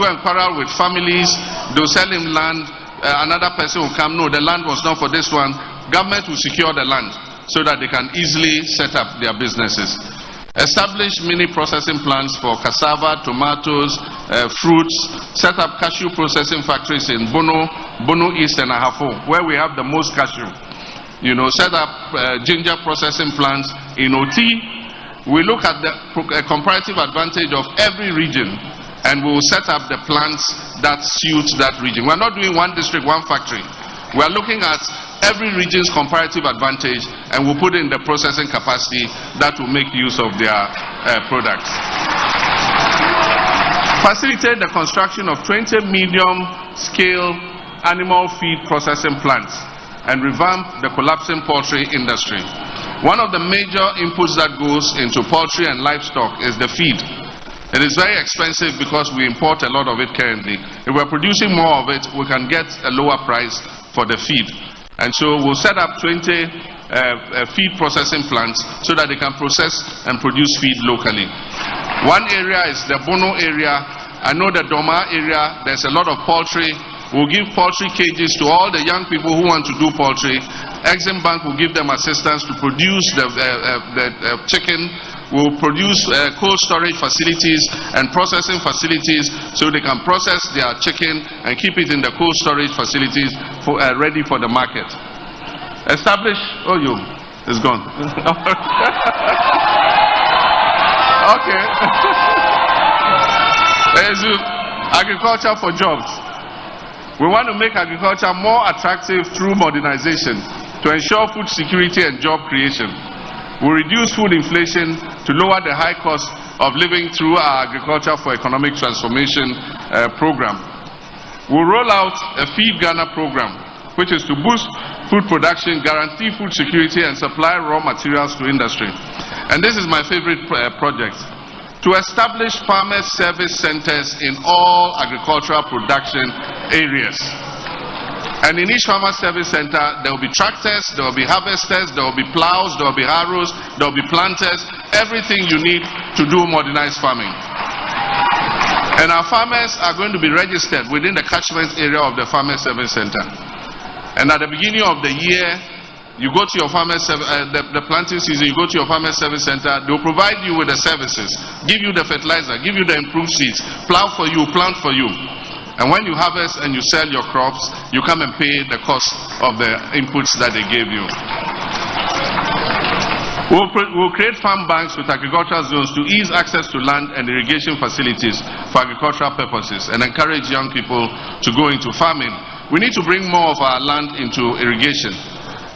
and quarrel with families. They'll sell him land, another person will come, no, the land was not for this one. Government will secure the land so that they can easily set up their businesses. Establish mini processing plants for cassava, tomatoes, fruits. Set up cashew processing factories in Bono East and Ahafo, where we have the most cashew. You know, set up ginger processing plants in Oti. We look at the comparative advantage of every region, and we will set up the plants that suit that region. We're not doing one district, one factory. We're looking at every region's comparative advantage, and we'll put in the processing capacity that will make use of their products. Facilitate the construction of 20 medium-scale animal feed processing plants and revamp the collapsing poultry industry. One of the major inputs that goes into poultry and livestock is the feed. It is very expensive because we import a lot of it currently. If we're producing more of it, we can get a lower price for the feed. And so we'll set up 20 feed processing plants so that they can process and produce feed locally. One area is the Bono area. I know the Doma area, there's a lot of poultry. We'll give poultry cages to all the young people who want to do poultry. Exim Bank will give them assistance to produce the chicken. We'll produce cold storage facilities and processing facilities so they can process their chicken and keep it in the cold storage facilities ready for the market. Establish, it's gone. Okay. Agriculture for jobs. We want to make agriculture more attractive through modernization to ensure food security and job creation. We'll reduce food inflation to lower the high cost of living through our Agriculture for Economic Transformation program. We'll roll out a Feed Ghana program, which is to boost food production, guarantee food security, and supply raw materials to industry. And this is my favorite project: to establish farmer service centers in all agricultural production areas. And in each farmer service center, there will be tractors, there will be harvesters, there will be plows, there will be harrows, there will be planters, everything you need to do modernized farming. And our farmers are going to be registered within the catchment area of the Farmer Service Center. And at the beginning of the year, you go to your the planting season, you go to your Farmer Service Center, they'll provide you with the services, give you the fertilizer, give you the improved seeds, plow for you, plant for you. And when you harvest and you sell your crops, you come and pay the cost of the inputs that they gave you. We'll create farm banks with agricultural zones to ease access to land and irrigation facilities for agricultural purposes and encourage young people to go into farming. We need to bring more of our land into irrigation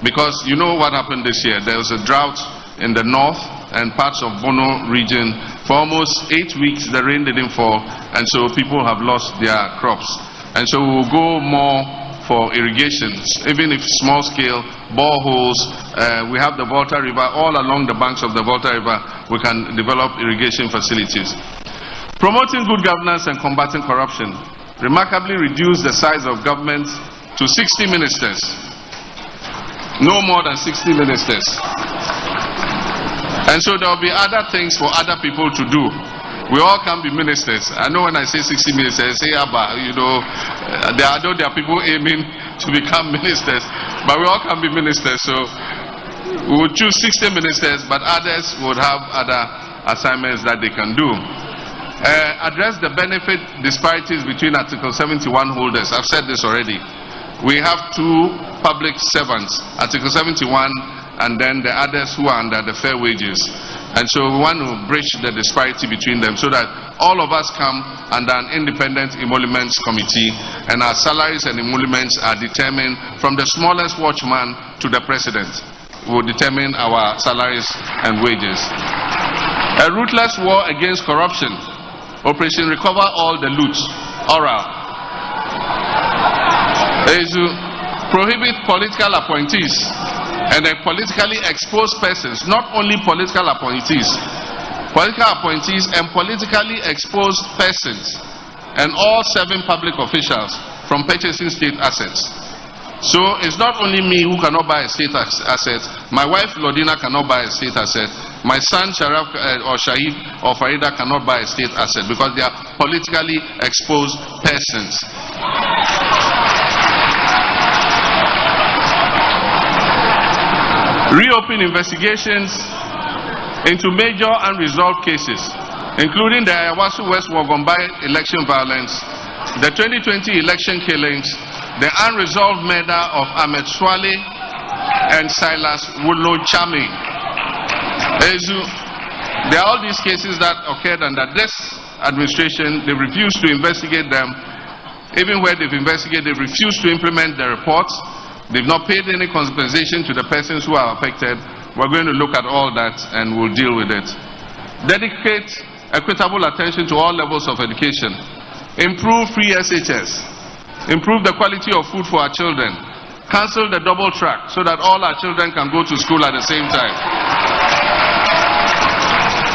because you know what happened this year. There was a drought in the north and parts of Bono region. For almost 8 weeks the rain didn't fall, and so people have lost their crops. And so we'll go more for irrigations, even if small scale, boreholes. We have the Volta River, all along the banks of the Volta River, we can develop irrigation facilities. Promoting good governance and combating corruption. Remarkably reduce the size of government to 60 ministers. No more than 60 ministers. And so there will be other things for other people to do. We all can be ministers. I know when I say 60 ministers, I say, you know, there are people aiming to become ministers, but we all can be ministers. So we would choose 60 ministers, but others would have other assignments that they can do. Address the benefit disparities between Article 71 holders. I've said this already. We have two public servants, Article 71, and then the others who are under the fair wages. And so we want to bridge the disparity between them so that all of us come under an independent emoluments committee, and our salaries and emoluments are determined from the smallest watchman to the president. We will determine our salaries and wages. A ruthless war against corruption. Operation Recover All the Loot. Oral. Is to prohibit political appointees and then politically exposed persons, not only political appointees and politically exposed persons, and all serving public officials from purchasing state assets. So it's not only me who cannot buy a state asset. My wife Lodina cannot buy a state asset. My son Sharaf or Shahid or Farida cannot buy a state asset because they are politically exposed persons. Reopen investigations into major unresolved cases, including the Ayawasu West Wogombai election violence, the 2020 election killings, the unresolved murder of Ahmed Swale and Silas Wulo-Chami. There are all these cases that occurred under this administration. They refused to investigate them. Even where they've investigated, they refused to implement the reports. They've not paid any compensation to the persons who are affected. We're going to look at all that and we'll deal with it. Dedicate equitable attention to all levels of education. Improve free SHS. Improve the quality of food for our children. Cancel the double track so that all our children can go to school at the same time.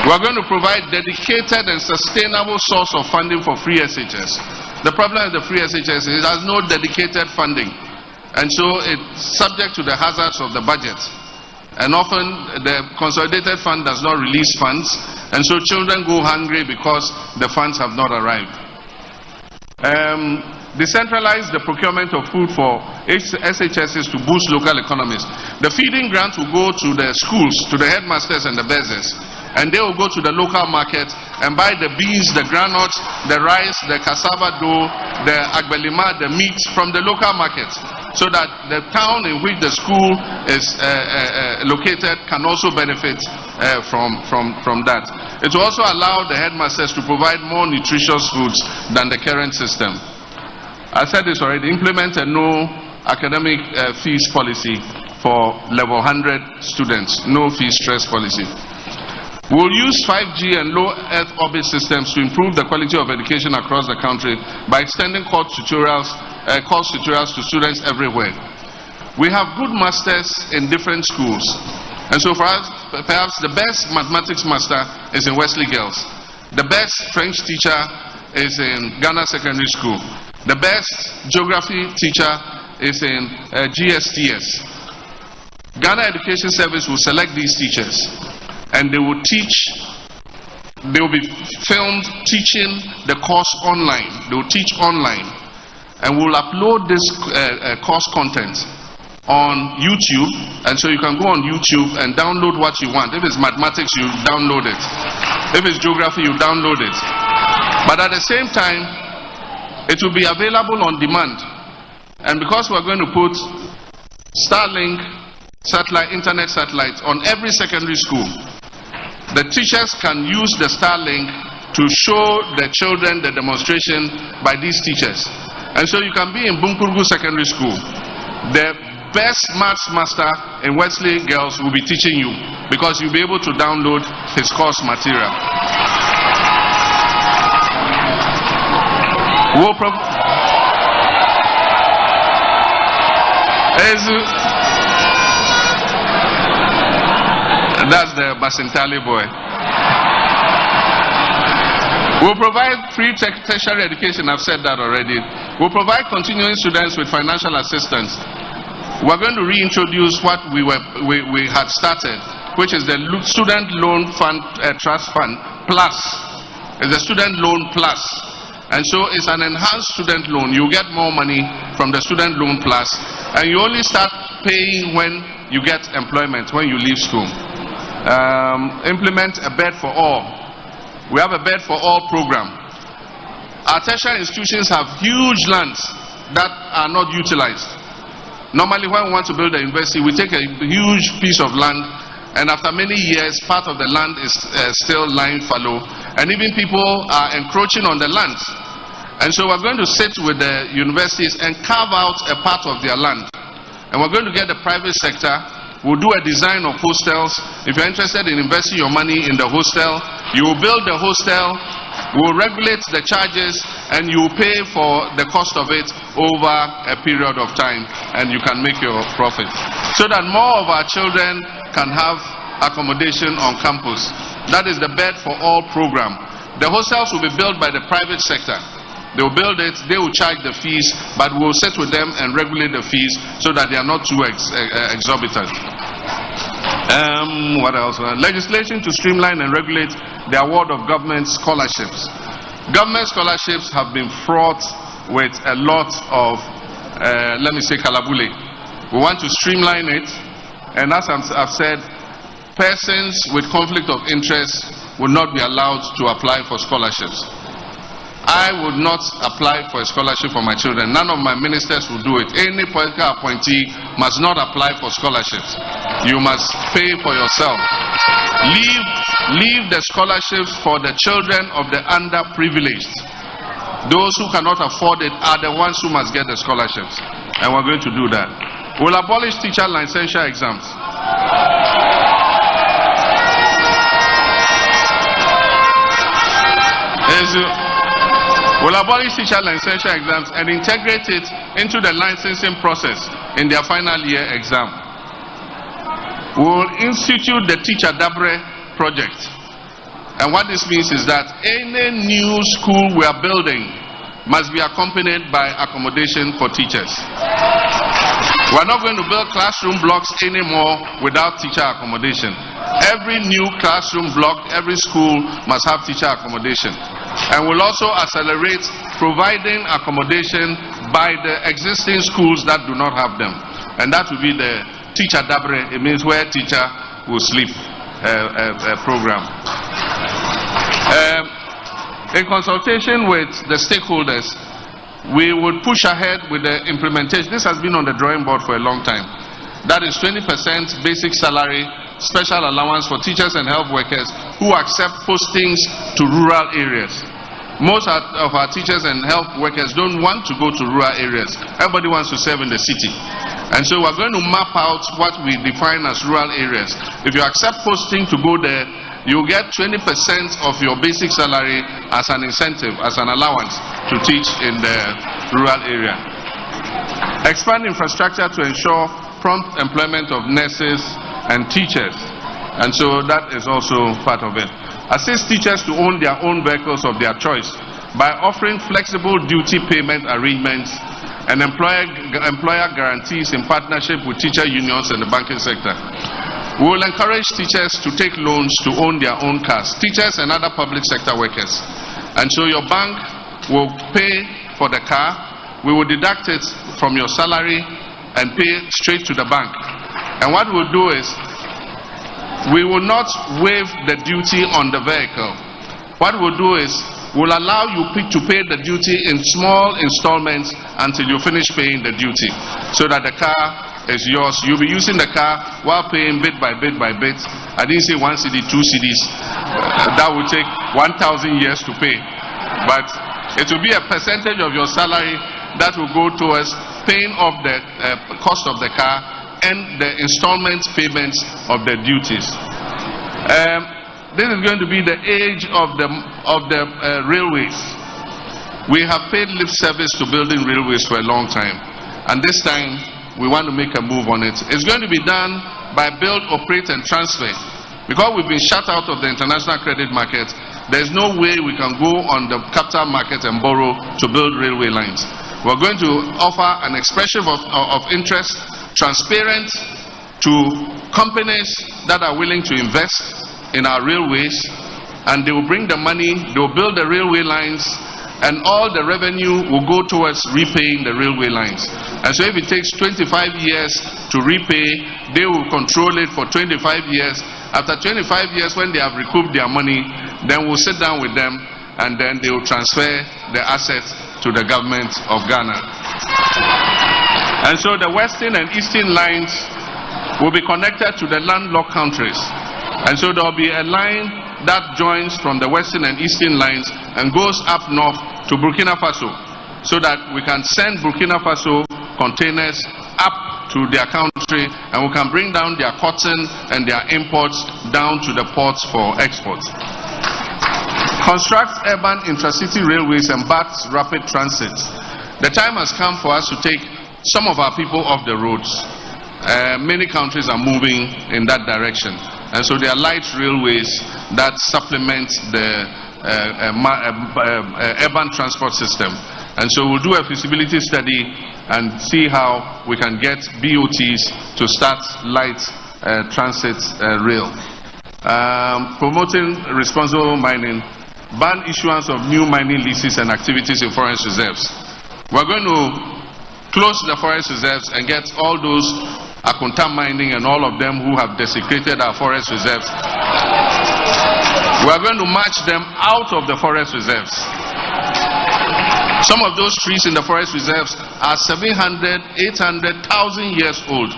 We're going to provide dedicated and sustainable source of funding for free SHS. The problem with the free SHS is it has no dedicated funding. And so it's subject to the hazards of the budget. And often the consolidated fund does not release funds, and so children go hungry because the funds have not arrived. Decentralize the procurement of food for SHSs to boost local economies. The feeding grant will go to the schools, to the headmasters and the bezzers, and they will go to the local market and buy the beans, the granules, the rice, the cassava dough, the agbelima, the meat from the local markets, so that the town in which the school is located can also benefit from that. It will also allow the headmasters to provide more nutritious foods than the current system. I said this already. Implement a no academic fees policy for level 100 students. No fee stress policy. We'll use 5G and low Earth orbit systems to improve the quality of education across the country by extending course tutorials to students everywhere. We have good masters in different schools, and so for us, perhaps the best mathematics master is in Wesley Girls. The best French teacher is in Ghana Secondary School. The best geography teacher is in GSTS. Ghana Education Service will select these teachers. and they will teach. They will be filmed teaching the course online. They will teach online, and we'll upload this course content on YouTube, and so you can go on YouTube and download what you want. If it's mathematics, you download it. If it's geography, you download it. But at the same time, it will be available on demand. And because we're going to put Starlink satellite, internet satellites on every secondary school, the teachers can use the Starlink to show the children the demonstration by these teachers. And so you can be in Bunkurgu Secondary School. The best maths master in Wesley Girls will be teaching you, because you'll be able to download his course material. That's the Basintali boy. We'll provide free tertiary education. I've said that already. We'll provide continuing students with financial assistance. We're going to reintroduce what we had started, which is the Student Loan Fund Trust Fund Plus. It's a student loan plus. And so it's an enhanced student loan. You get more money from the student loan plus, and you only start paying when you get employment, when you leave school. Implement a bed for all. We have a bed for all program. Our tertiary institutions have huge lands that are not utilized. Normally when we want to build a university, we take a huge piece of land, and after many years, part of the land is still lying fallow, and even people are encroaching on the lands. And so we're going to sit with the universities and carve out a part of their land. And we're going to get the private sector. We'll do a design of hostels. If you're interested in investing your money in the hostel, you will build the hostel, we'll regulate the charges, and you will pay for the cost of it over a period of time, and you can make your profit. So that more of our children can have accommodation on campus. That is the Bed for All program. The hostels will be built by the private sector. They will build it, they will charge the fees, but we'll sit with them and regulate the fees so that they are not too exorbitant. What else? Legislation to streamline and regulate the award of government scholarships. Government scholarships have been fraught with a lot of, let me say, kalabule. We want to streamline it, and as I've said, persons with conflict of interest will not be allowed to apply for scholarships. I would not apply for a scholarship for my children. None of my ministers will do it. Any political appointee must not apply for scholarships. You must pay for yourself. Leave the scholarships for the children of the underprivileged. Those who cannot afford it are the ones who must get the scholarships. And we're going to do that. We'll abolish teacher licensure exams. We'll abolish teacher licensure exams and integrate it into the licensing process in their final year exam. We'll institute the Teacher Dabre project. And what this means is that any new school we are building must be accompanied by accommodation for teachers. We're not going to build classroom blocks anymore without teacher accommodation. Every new classroom block, every school must have teacher accommodation. And we'll also accelerate providing accommodation by the existing schools that do not have them. And that will be the Teacher Dabre. It means where teacher will sleep program. In consultation with the stakeholders, we would push ahead with the implementation. This has been on the drawing board for a long time. That is 20% basic salary, special allowance for teachers and health workers who accept postings to rural areas. Most of our teachers and health workers don't want to go to rural areas. Everybody wants to serve in the city. And so we're going to map out what we define as rural areas. If you accept posting to go there, you get 20% of your basic salary as an incentive, as an allowance to teach in the rural area. Expand infrastructure to ensure prompt employment of nurses and teachers. And so that is also part of it. Assist teachers to own their own vehicles of their choice by offering flexible duty payment arrangements and employer guarantees in partnership with teacher unions and the banking sector. We will encourage teachers to take loans to own their own cars, teachers and other public sector workers. And so your bank will pay for the car, we will deduct it from your salary and pay straight to the bank. And what we'll do is, we will not waive the duty on the vehicle. What we'll do is, we'll allow you to pay the duty in small installments until you finish paying the duty, so that the car is yours. You'll be using the car while paying bit by bit by bit. I didn't say 1 cedi, 2 cedis. That would take 1,000 years to pay. But it will be a percentage of your salary that will go towards paying off the cost of the car and the installment payments of the duties. This is going to be the age of the railways. We have paid lip service to building railways for a long time, and this time we want to make a move on it. It's going to be done by build, operate and transfer. Because we've been shut out of the international credit market, there's no way we can go on the capital market and borrow to build railway lines. We're going to offer an expression of interest, transparent, to companies that are willing to invest in our railways, and they will bring the money, they will build the railway lines, and all the revenue will go towards repaying the railway lines. And so if it takes 25 years to repay, they will control it for 25 years. After 25 years, when they have recouped their money, then we'll sit down with them, and then they will transfer the assets to the government of Ghana. And so the western and eastern lines will be connected to the landlocked countries. And so there will be a line that joins from the western and eastern lines and goes up north to Burkina Faso, so that we can send Burkina Faso containers up to their country, and we can bring down their cotton and their imports down to the ports for exports. Construct urban intracity railways and BART rapid transit. The time has come for us to take some of our people off the roads. Many countries are moving in that direction, and so there are light railways that supplement the urban transport system. And so we'll do a feasibility study and see how we can get BOTs to start light transit rail. Promoting responsible mining, ban issuance of new mining leases and activities in forest reserves. We're going to close the forest reserves and get all those Akunta mining and all of them who have desecrated our forest reserves. We are going to march them out of the forest reserves. Some of those trees in the forest reserves are 700, 800,000 years old.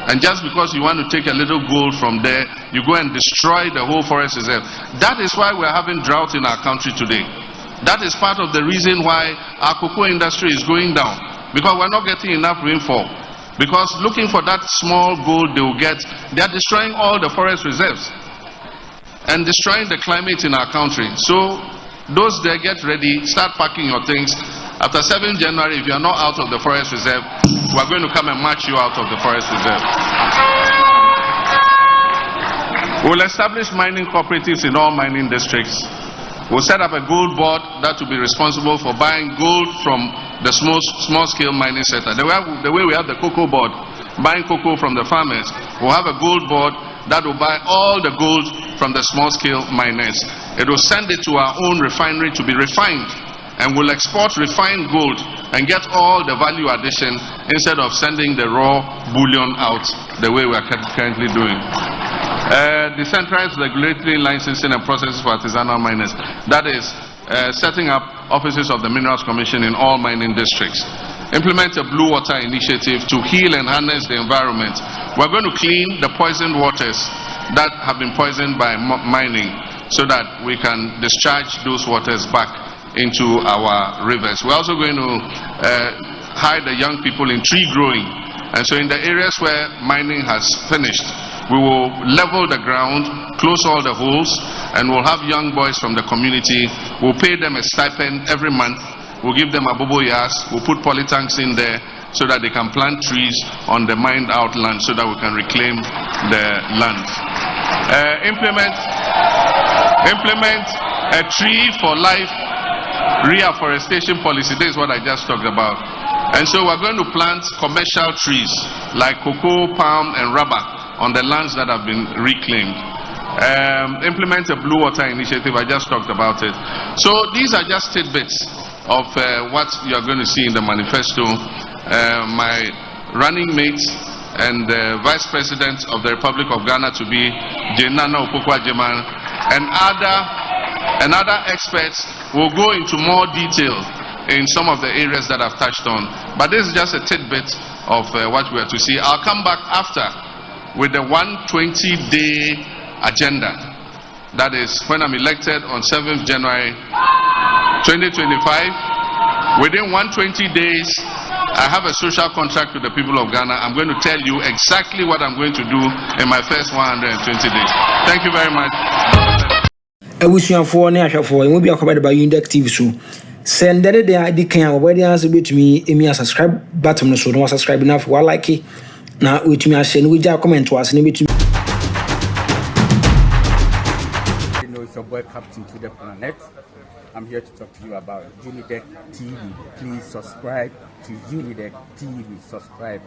And just because you want to take a little gold from there, you go and destroy the whole forest reserve. That is why we are having drought in our country today. That is part of the reason why our cocoa industry is going down. Because we're not getting enough rainfall. Because looking for that small gold they will get, they are destroying all the forest reserves and destroying the climate in our country. So those there, get ready, start packing your things. After 7th January, if you are not out of the forest reserve, we are going to come and march you out of the forest reserve. We will establish mining cooperatives in all mining districts. We'll set up a gold board that will be responsible for buying gold from the small-scale mining sector. The way we have the cocoa board, buying cocoa from the farmers, we'll have a gold board that will buy all the gold from the small-scale miners. It will send it to our own refinery to be refined, and we'll export refined gold and get all the value addition instead of sending the raw bullion out the way we are currently doing. Decentralized regulatory licensing and processes for artisanal miners. That is setting up offices of the Minerals Commission in all mining districts. Implement a blue water initiative to heal and harness the environment. We're going to clean the poisoned waters that have been poisoned by mining, so that we can discharge those waters back into our rivers. We're also going to hire the young people in tree growing. And so in the areas where mining has finished, we will level the ground, close all the holes, and we'll have young boys from the community. We'll pay them a stipend every month. We'll give them a bobo yas. We'll put polytanks in there so that they can plant trees on the mined out land, so that we can reclaim the land. Implement a tree for life reforestation policy. This is what I just talked about. And so we're going to plant commercial trees like cocoa, palm, and rubber on the lands that have been reclaimed. Implement a blue water initiative, I just talked about it. So these are just tidbits of what you are going to see in the manifesto. My running mate and Vice President of the Republic of Ghana to be Naana Opoku-Agyemang, and other experts will go into more detail in some of the areas that I've touched on. But this is just a tidbit of what we are to see. I'll come back after with the 120-day agenda. That is when I'm elected on 7th January 2025. Within 120 days, I have a social contract with the people of Ghana. I'm going to tell you exactly what I'm going to do in my first 120 days. Thank you very much. Ebusuafo ne ahwefo emu bi akobade ba Unidec TV so send the day kan obodi answer betumi emi subscribe button no so no subscribe na for like na wetumi a share no we ja comment was ne betumi. You know, it's your boy Captain to the Planet. I'm here to talk to you about Unidec TV. Please subscribe to Unidec TV. Subscribe.